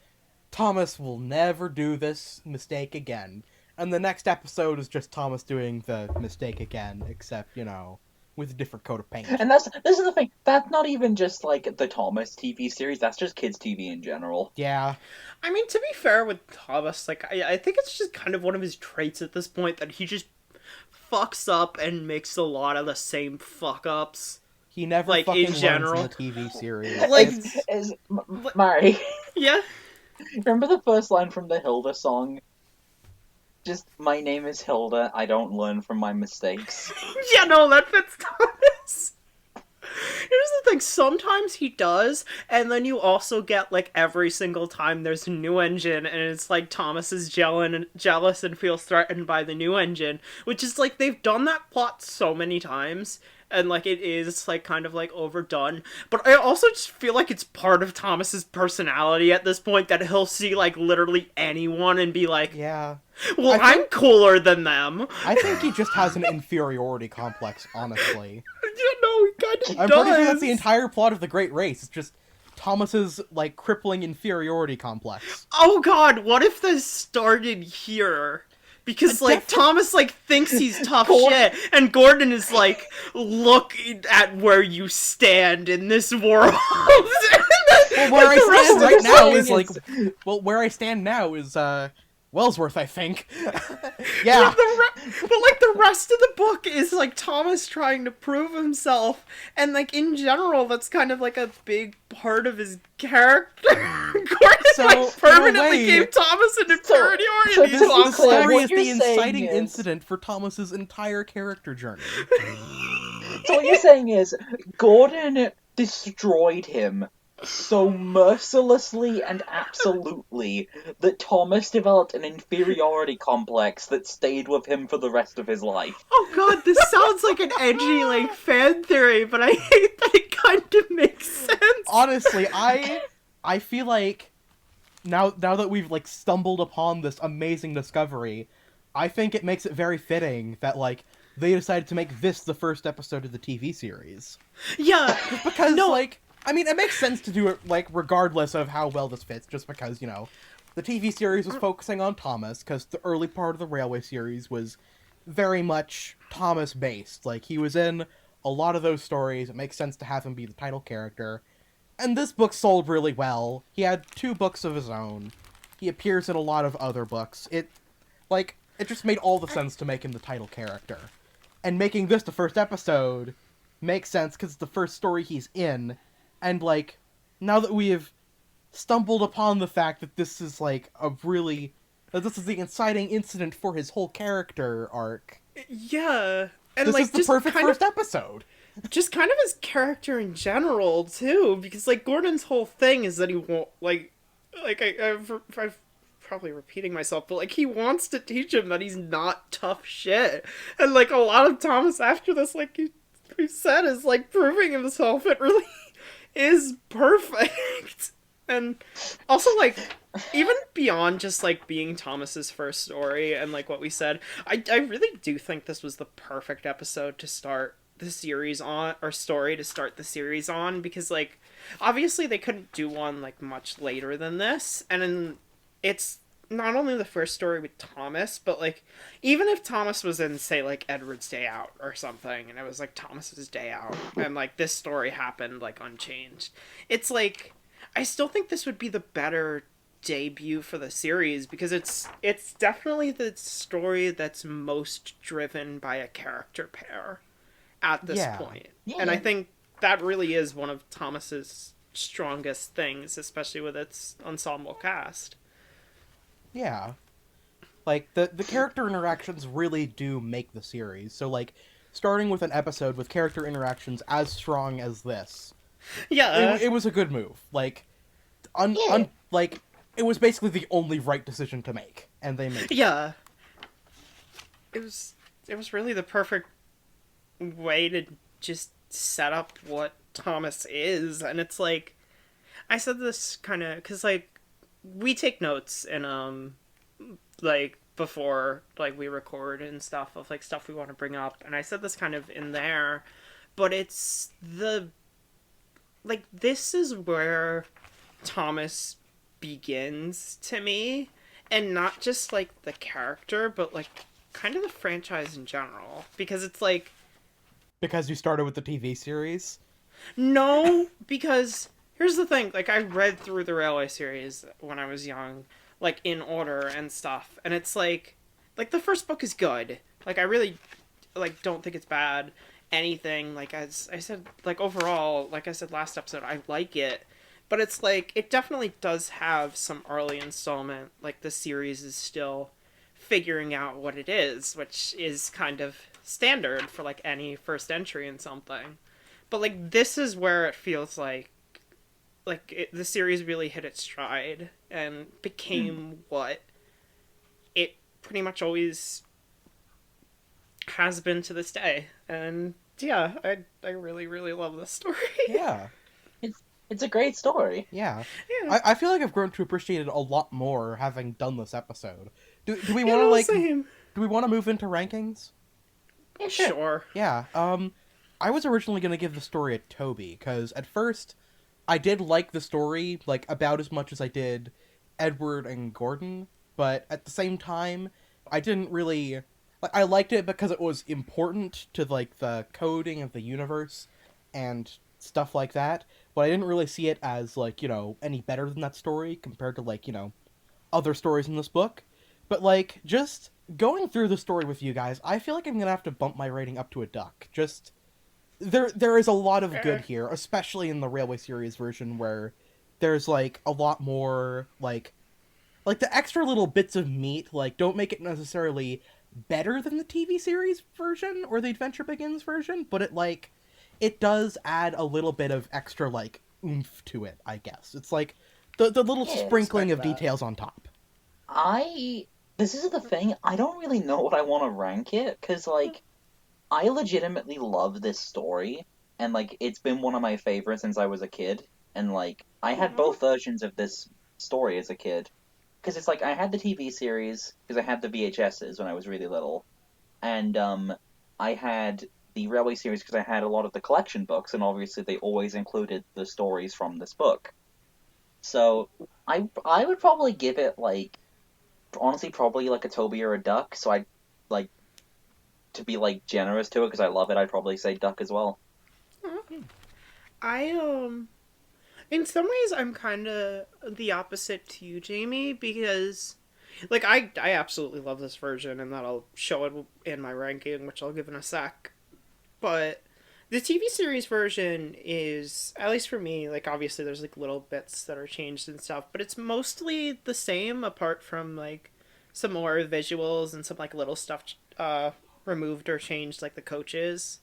S1: Thomas will never do this mistake again. And the next episode is just Thomas doing the mistake again, except, you know, with a different coat of paint.
S3: And this is the thing. That's not even just like the Thomas TV series. That's just kids TV in general.
S1: Yeah.
S2: I mean, to be fair with Thomas, like, I think it's just kind of one of his traits at this point that he just fucks up and makes a lot of the same fuck-ups.
S1: He never
S2: Like,
S1: fucking
S2: in general.
S1: learns in the TV series.
S2: Like,
S3: Mari,
S2: yeah.
S3: remember the first line from the Hilda song? Just, my name is Hilda, I don't learn from my mistakes.
S2: Yeah, no, that fits Thomas. Here's the thing, sometimes he does, and then you also get, like, every single time there's a new engine, and it's like Thomas is jealous and feels threatened by the new engine, which is, like, they've done that plot so many times, and, like, it is, like, kind of, like, overdone. But I also just feel like it's part of Thomas's personality at this point that he'll see, like, literally anyone and be like,
S1: Yeah.
S2: well, I'm cooler than them.
S1: I think he just has an inferiority complex, honestly.
S2: You know, he kind of
S1: I'm
S2: does.
S1: pretty sure that's the entire plot of The Great Race. It's just Thomas's, like, crippling inferiority complex.
S2: Oh god, what if this started here? Because, like, Thomas, like, thinks he's tough shit, and Gordon is like, look at where you stand in this world.
S1: Well, where I stand right now is, like, where I stand now is, Wellsworth, I think. Yeah.
S2: But, like, the rest of the book is, like, Thomas trying to prove himself, and, like, in general, that's kind of, like, a big part of his character. Gordon, like, permanently gave Thomas an inferiority
S1: This
S2: complex.
S1: story is the inciting incident for Thomas's entire character journey.
S3: So what you're saying is, Gordon destroyed him so mercilessly and absolutely that Thomas developed an inferiority complex that stayed with him for the rest of his life.
S2: Oh god, this sounds like an edgy, like, fan theory, but I hate that it kind of makes sense.
S1: Honestly, I feel like now that we've, like, stumbled upon this amazing discovery, I think it makes it very fitting that, like, they decided to make this the first episode of the TV series.
S2: Yeah.
S1: Just because, like, I mean, it makes sense to do it, like, regardless of how well this fits, just because, you know, the TV series was focusing on Thomas, because the early part of the Railway series was very much Thomas-based. Like, he was in a lot of those stories, it makes sense to have him be the title character. And this book sold really well. He had 2 books of his own. He appears in a lot of other books. It just made all the sense to make him the title character. And making this the first episode makes sense, because it's the first story he's in. And, like, now that we have stumbled upon the fact that this is, like, that this is the inciting incident for his whole character arc.
S2: Yeah. And,
S1: this
S2: like,
S1: is the perfect first episode.
S2: Just kind of his character in general, too, because, like, Gordon's whole thing is that he won't, I'm probably repeating myself, but, like, he wants to teach him that he's not tough shit. And, like, a lot of Thomas after this, like, he said, is, like, proving himself. It really is perfect. And also, like, even beyond just, like, being Thomas's first story and, like, what we said, I really do think this was the perfect episode to start the series on, or story to start the series on, because, like, obviously they couldn't do one, like, much later than this, and it's not only the first story with Thomas, but, like, even if Thomas was in, say, like, Edward's Day Out or something, and it was, like, Thomas's Day Out, and, like, this story happened, like, unchanged, it's, like, I still think this would be the better debut for the series, because it's definitely the story that's most driven by a character pair at this point. Yeah. And I think that really is one of Thomas's strongest things, especially with its ensemble cast.
S1: Yeah. Like, the character interactions really do make the series. So, like, starting with an episode with character interactions as strong as this.
S2: Yeah.
S1: It was a good move. Like, like, it was basically the only right decision to make. And they made it.
S2: Yeah. It was really the perfect way to just set up what Thomas is. And it's like, I said this kind of, because, like, we take notes in, like, before like we record and stuff of like stuff we want to bring up, and I said this kind of in there, but it's the like this is where Thomas begins to me, and not just like the character, but like kind of the franchise in general, because it's like
S1: Because you started with the TV series?
S2: no, because here's the thing, like I read through the Railway series when I was young, like in order and stuff, and it's like the first book is good. Like I really like don't think it's bad anything, like as I said, like overall, like I said last episode, I like it. But it's like it definitely does have some early installment, like the series is still figuring out what it is, which is kind of standard for like any first entry in something. But like this is where it feels the series really hit its stride and became what it pretty much always has been to this day. And yeah, I really really love this story.
S1: Yeah.
S3: It's a great story.
S1: Yeah.
S2: Yeah.
S1: I feel like I've grown to appreciate it a lot more having done this episode. Do we
S2: You
S1: want to
S2: know,
S1: like
S2: same.
S1: do we want to move into rankings?
S3: Yeah, sure.
S2: Sure.
S1: Yeah. I was originally going to give the story a Toby cuz at first I did like the story like about as much as I did Edward and Gordon, but at the same time I didn't really like I liked it because it was important to like the coding of the universe and stuff like that, but I didn't really see it as like, you know, any better than that story compared to like, you know, other stories in this book. But like just going through the story with you guys, I feel like I'm going to have to bump my rating up to a duck. Just there is a lot of good here, especially in the Railway series version where there's like a lot more like the extra little bits of meat like don't make it necessarily better than the TV series version or the Adventure Begins version, but it does add a little bit of extra like oomph to it, I guess. It's like the little
S3: Yeah,
S1: sprinkling of
S2: respect that.
S1: details on top.
S3: This is the thing, I don't really know what I want to rank it, because, like, I legitimately love this story, and, like, it's been one of my favorites since I was a kid, and, like, I had both versions of this story as a kid, because it's like, I had the TV series, because I had the VHSs when I was really little, and, I had the Railway series because I had a lot of the collection books, and obviously they always included the stories from this book. So, I would probably give it, like, honestly, probably like a Toby or a Duck, so I'd, like, to be, like, generous to it, because I love it, I'd probably say Duck as well.
S2: I in some ways I'm kind of the opposite to you, Jamie, because like I absolutely love this version, and that'll show it in my ranking, which I'll give in a sec. But the TV series version is, at least for me, like obviously there's like little bits that are changed and stuff, but it's mostly the same apart from like some more visuals and some like little stuff removed or changed, like the coaches.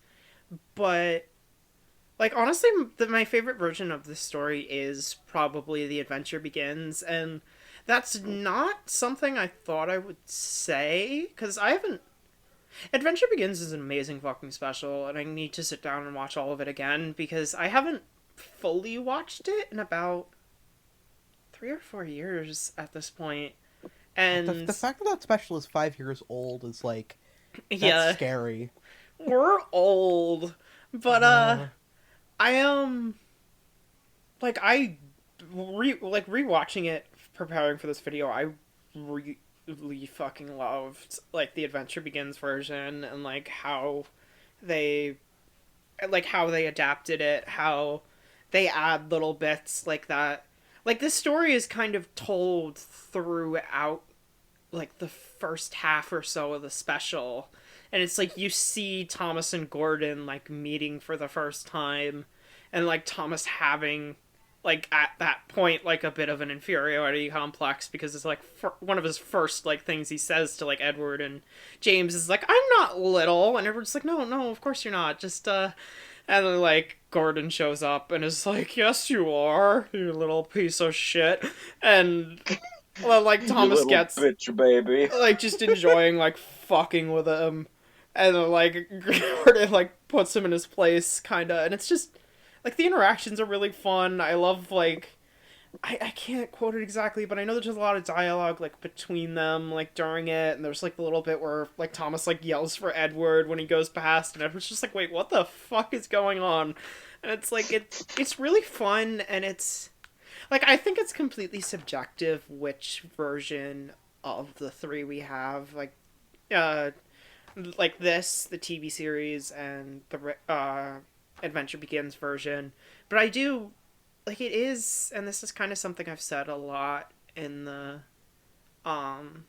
S2: But like honestly, my favorite version of this story is probably The Adventure Begins, and that's not something I thought I would say because I haven't. Adventure Begins is an amazing fucking special, and I need to sit down and watch all of it again because I haven't fully watched it in about 3 or 4 years at this point. And
S1: The fact that that special is 5 years old is like that's
S2: yeah,
S1: scary.
S2: we're old, but I am like rewatching it, preparing for this video. I really fucking loved like the Adventure Begins version and they how they adapted it, how they add little bits like that. Like this story is kind of told throughout like the first half or so of the special, and it's like you see Thomas and Gordon like meeting for the first time, and like Thomas having like at that point like a bit of an inferiority complex because it's like one of his first like things he says to like Edward and James is like, I'm not little, and Edward's like, no, of course you're not, just and then like Gordon shows up and is like, yes you are, you little piece of shit, and well, like Thomas
S3: You little
S2: gets
S3: bitch, baby.
S2: like just enjoying like fucking with him, and then like Gordon like puts him in his place kinda, and it's just like the interactions are really fun. I love like I can't quote it exactly, but I know there's a lot of dialogue like between them, like during it, and there's like the little bit where like Thomas like yells for Edward when he goes past, and Edward's just like, "Wait, what the fuck is going on?" And it's like it's really fun, and it's like I think it's completely subjective which version of the three we have, like this, the TV series, and the Adventure Begins version. But I do like it is, and this is kind of something I've said a lot in the um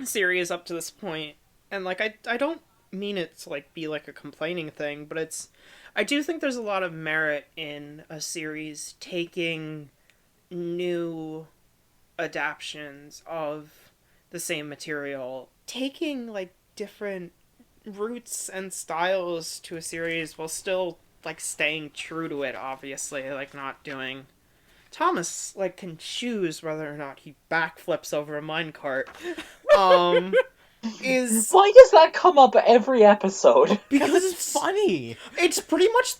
S2: series up to this point, and like I don't mean it to like be like a complaining thing, but it's I do think there's a lot of merit in a series taking new adaptions of the same material, taking like different roots and styles to a series while still like staying true to it, obviously, like not doing Thomas like can choose whether or not he backflips over a minecart. Um is
S3: Why does that come up every episode?
S1: Because it's funny.
S2: it's pretty much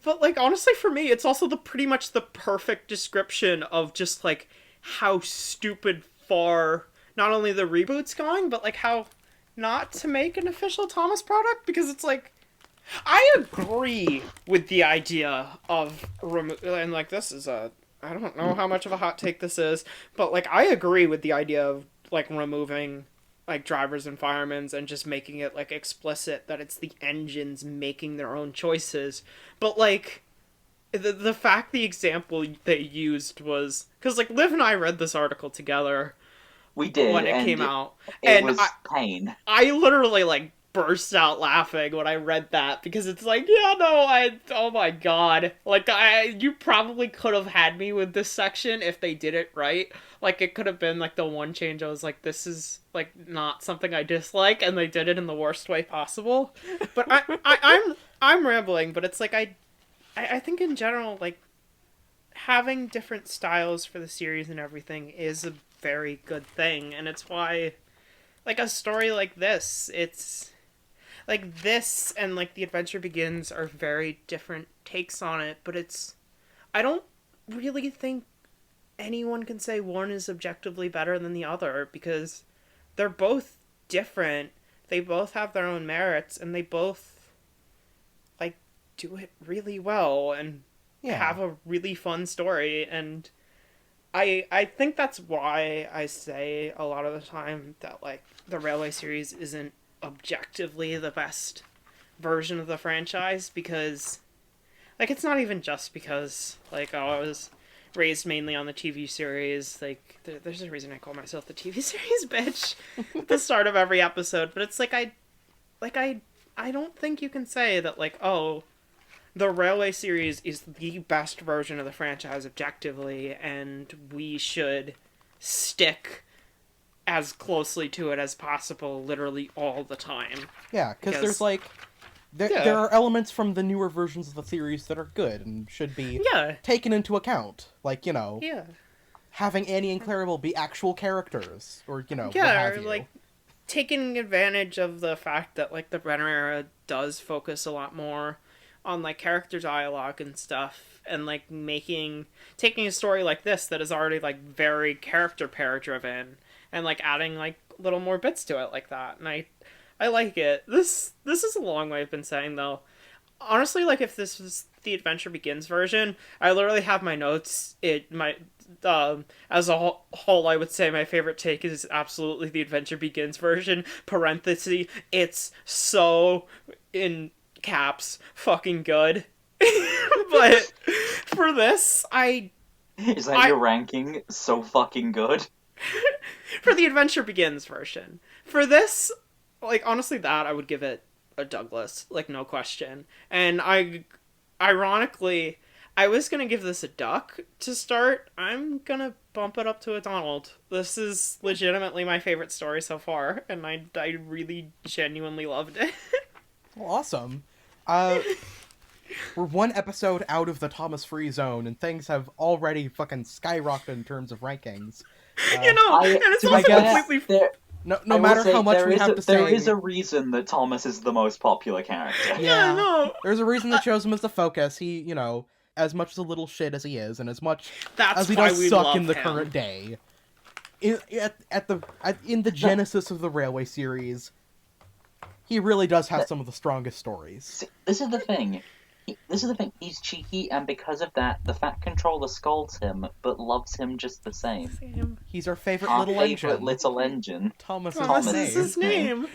S2: but like honestly for me it's also the pretty much the perfect description of just like how stupid far not only the reboot's going, but like how not to make an official Thomas product, because it's like I agree with the idea of and like this is a I don't know how much of a hot take this is, but like I agree with the idea of like removing like drivers and firemen's and just making it like explicit that it's the engines making their own choices. But like the fact the example they used was because like Liv and I read this article together
S3: We did
S2: when it
S3: and
S2: came out,
S3: It
S2: and
S3: was pain.
S2: I literally like burst out laughing when I read that, because it's like, yeah, no, oh my god, like you probably could have had me with this section if they did it right. Like it could have been like the one change I was like, this is like not something I dislike, and they did it in the worst way possible. But I'm rambling, but it's like I think in general, like having different styles for the series and everything is a very good thing, and it's why like a story like this, it's like this and like The Adventure Begins are very different takes on it, but it's I don't really think anyone can say one is objectively better than the other, because they're both different. They both have their own merits, and they both like do it really well and have a really fun story. And I think that's why I say a lot of the time that like the Railway series isn't objectively the best version of the franchise, because like it's not even just because like I was raised mainly on the TV series. Like there's a reason I call myself the TV series bitch at the start of every episode, but it's like I don't think you can say that like, oh, the Railway series is the best version of the franchise objectively, and we should stick as closely to it as possible literally all the time.
S1: Yeah, because there's like there are elements from the newer versions of the series that are good and should be taken into account. Like, you know, having Annie and Clarabelle be actual characters, or, you know, what have you.
S2: Like taking advantage of the fact that like the Brenner era does focus a lot more on like character dialogue and stuff, and like taking a story like this that is already like very character pair driven and like adding like little more bits to it like that. And I like it. This is a long way I've been saying though. Honestly, like if this was the Adventure Begins version, I literally have my notes. As a whole, I would say my favorite take is absolutely the Adventure Begins version. Parenthesis, it's so in caps fucking good. But for this,
S3: Is that your ranking? So fucking good?
S2: For the Adventure Begins version. For this, like honestly that I would give it a Douglas, like no question. And ironically, I was gonna give this a Duck to start. I'm gonna bump it up to a Donald. This is legitimately my favorite story so far, and I really genuinely loved it.
S1: Well, awesome. We're one episode out of the Thomas free zone, and things have already fucking skyrocketed in terms of rankings.
S2: And it's also completely...
S1: No matter how much we have to say...
S3: There is a reason that Thomas is the most popular character.
S1: Yeah, no. There's a reason they chose him as the focus. He, you know, as much as a little shit as he is, and as much
S2: That's
S1: as he
S2: why
S1: does
S2: we
S1: suck
S2: love
S1: in the
S2: him.
S1: current day, in the genesis of the Railway series, he really does have some of the strongest stories.
S3: See, this is the thing. He's cheeky, and because of that, the Fat Controller scolds him, but loves him just the same.
S1: He's our favorite
S3: Our
S1: little
S3: favorite
S1: engine.
S3: little engine.
S1: Thomas
S2: Thomas
S1: is
S2: is
S1: his
S2: his name.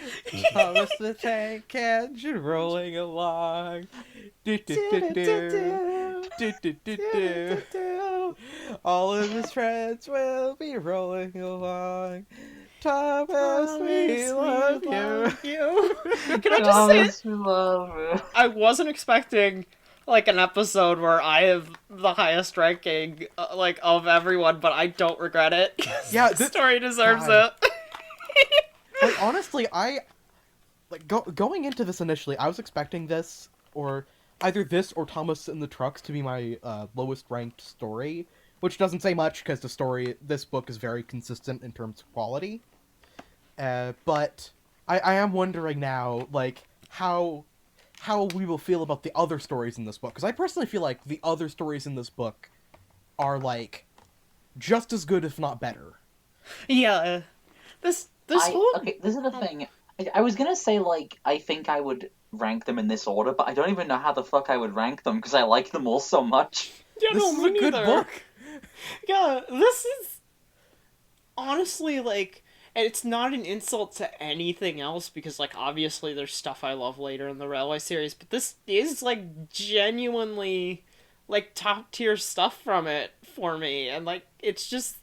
S1: Thomas the Tank Engine rolling along. Do, do, do, do. Do, do, do, do. All of his friends will be rolling along. Thomas, we love you.
S2: Can I just say,
S3: Thomas, we love you.
S2: I wasn't expecting like an episode where I have the highest ranking like of everyone, but I don't regret it.
S1: Yeah,
S2: the story deserves
S1: God.
S2: it.
S1: Like, honestly, going into this initially, I was expecting this, or either this or Thomas in the Trucks to be my lowest ranked story, which doesn't say much because this book is very consistent in terms of quality. But I am wondering now, like, how we will feel about the other stories in this book, because I personally feel like the other stories in this book are, like, just as good, if not better.
S2: Yeah, this whole
S3: Okay, this is the thing. I was gonna say, like, I think I would rank them in this order, but I don't even know how the fuck I would rank them, because I like them all so much.
S2: yeah,
S1: This
S2: no,
S1: is
S2: me
S1: a good
S2: neither.
S1: book.
S2: Yeah, this is honestly like, and it's not an insult to anything else because like obviously there's stuff I love later in the Railway series, but this is like genuinely like top tier stuff from it for me, and like it's just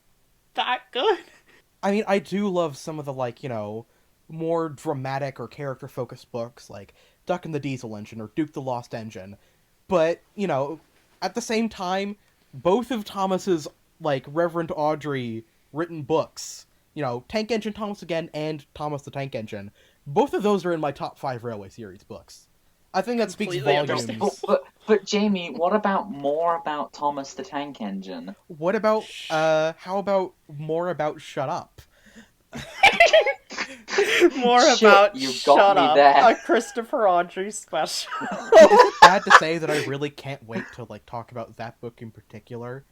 S2: that good.
S1: I mean, I do love some of the, like, you know, more dramatic or character-focused books, like Duck and the Diesel Engine or Duke the Lost Engine. But, you know, at the same time, both of Thomas's, like, Reverend Audrey written books, you know, Tank Engine Thomas Again and Thomas the Tank Engine, both of those are in my top 5 Railway series books. I think that speaks
S2: Completely
S1: volumes.
S2: understand.
S3: But Jamie, what about more about Thomas the Tank Engine?
S1: What about, how about more about Shut Up?
S2: More
S3: Shit,
S2: about
S3: you got
S2: Shut
S3: me
S2: Up,
S3: there.
S2: a Christopher Audrey special.
S1: Is it bad to say that I really can't wait to, like, talk about that book in particular?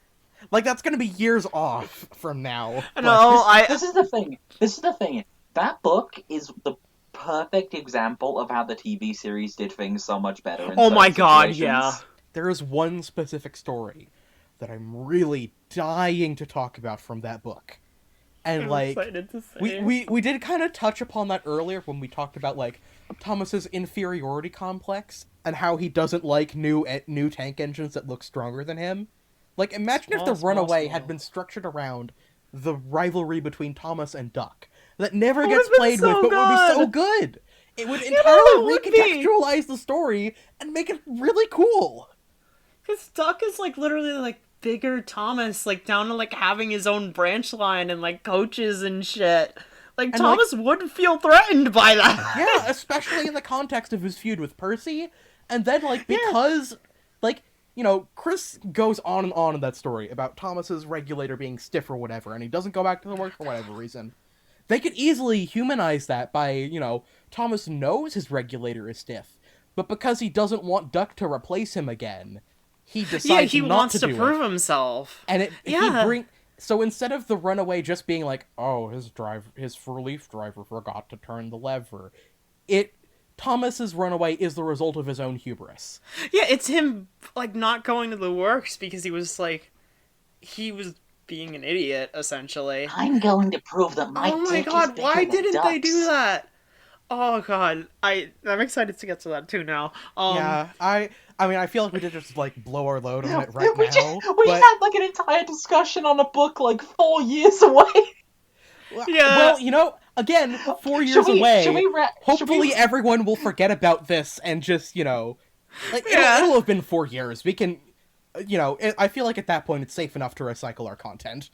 S1: Like, that's gonna be years off from now. but-
S2: No,
S3: This is the thing. This is the thing. That book is the perfect example of how the TV series did things so much better. In
S2: Oh my
S3: certain
S2: God,
S3: situations.
S2: yeah.
S1: There is one specific story that I'm really dying to talk about from that book. And,
S2: I'm
S1: like,
S2: excited to say.
S1: we did kind of touch upon that earlier when we talked about, like, Thomas's inferiority complex and how he doesn't like new tank engines that look stronger than him. Like, imagine if the
S2: Small,
S1: Runaway
S2: small.
S1: had been structured around the rivalry between Thomas and Duck. That never
S2: That
S1: gets
S2: would've been
S1: played
S2: so
S1: with, but would be so
S2: good.
S1: good! It would
S2: know,
S1: entirely
S2: it would be.
S1: recontextualize the story and make it really cool!
S2: Because Duck is, like, literally, like, bigger Thomas, like, down to, like, having his own branch line and, like, coaches and shit. Like,
S1: And,
S2: Thomas would feel threatened by that.
S1: Yeah, especially in the context of his feud with Percy. And then, like, because, like, you know, Chris goes on and on in that story about Thomas's regulator being stiff or whatever, and he doesn't go back to the work for whatever reason. They could easily humanize that by, you know, Thomas knows his regulator is stiff, but because he doesn't want Duck to replace him again, he decides
S2: Yeah, he
S1: not
S2: wants
S1: to
S2: to
S1: do
S2: prove
S1: it.
S2: himself.
S1: And
S2: Yeah.
S1: So instead of the Runaway just being like, oh, his relief driver forgot to turn the lever, Thomas's Runaway is the result of his own hubris.
S2: Yeah, it's him, like, not going to the works because he was being an idiot, essentially.
S3: I'm going to prove that my
S2: Oh my
S3: dick is
S2: God,
S3: bigger
S2: why
S3: than
S2: didn't they do
S3: Duck's.
S2: that? Oh God, I'm excited to get to that too now.
S1: Yeah, I mean, I feel like we did just, like, blow our load on it right
S3: we
S1: now.
S3: we
S1: but,
S3: had like an entire discussion on a book like 4 years away.
S2: Yeah.
S1: Well, you know, again, 4 years
S3: Should we-
S1: away,
S3: should we
S1: hopefully everyone will forget about this and just, you know, like,
S2: Yeah.
S1: it'll have been 4 years. We can, you know, I feel like at that point it's safe enough to recycle our content.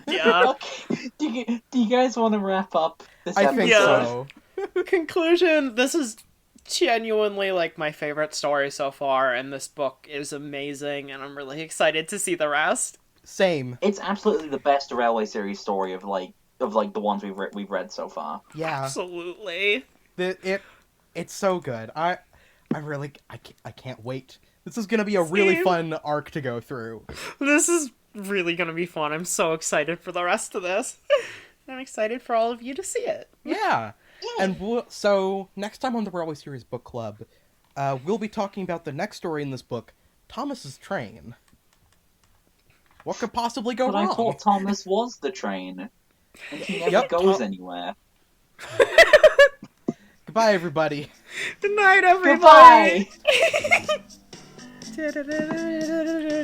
S2: Yeah.
S3: Okay. Do you guys want to wrap up this
S1: I
S3: episode?
S1: think so.
S2: Conclusion, this is genuinely, like, my favorite story so far, and this book is amazing, and I'm really excited to see the rest.
S1: Same.
S3: It's absolutely the best Railway series story of the ones we've read so far.
S1: Yeah.
S2: Absolutely.
S1: It's so good. I can't wait This is gonna be a really
S2: Same.
S1: fun arc to go through.
S2: This is really gonna be fun. I'm so excited for the rest of this. I'm excited for all of you to see it.
S1: Yeah. And so, next time on the Railway Series Book Club, we'll be talking about the next story in this book, Thomas's Train. What could possibly go
S3: But
S1: wrong?
S3: I thought Thomas was the train, and he never
S1: Yep,
S3: goes anywhere.
S1: Goodbye, everybody.
S2: Good night, everybody.
S3: Goodbye!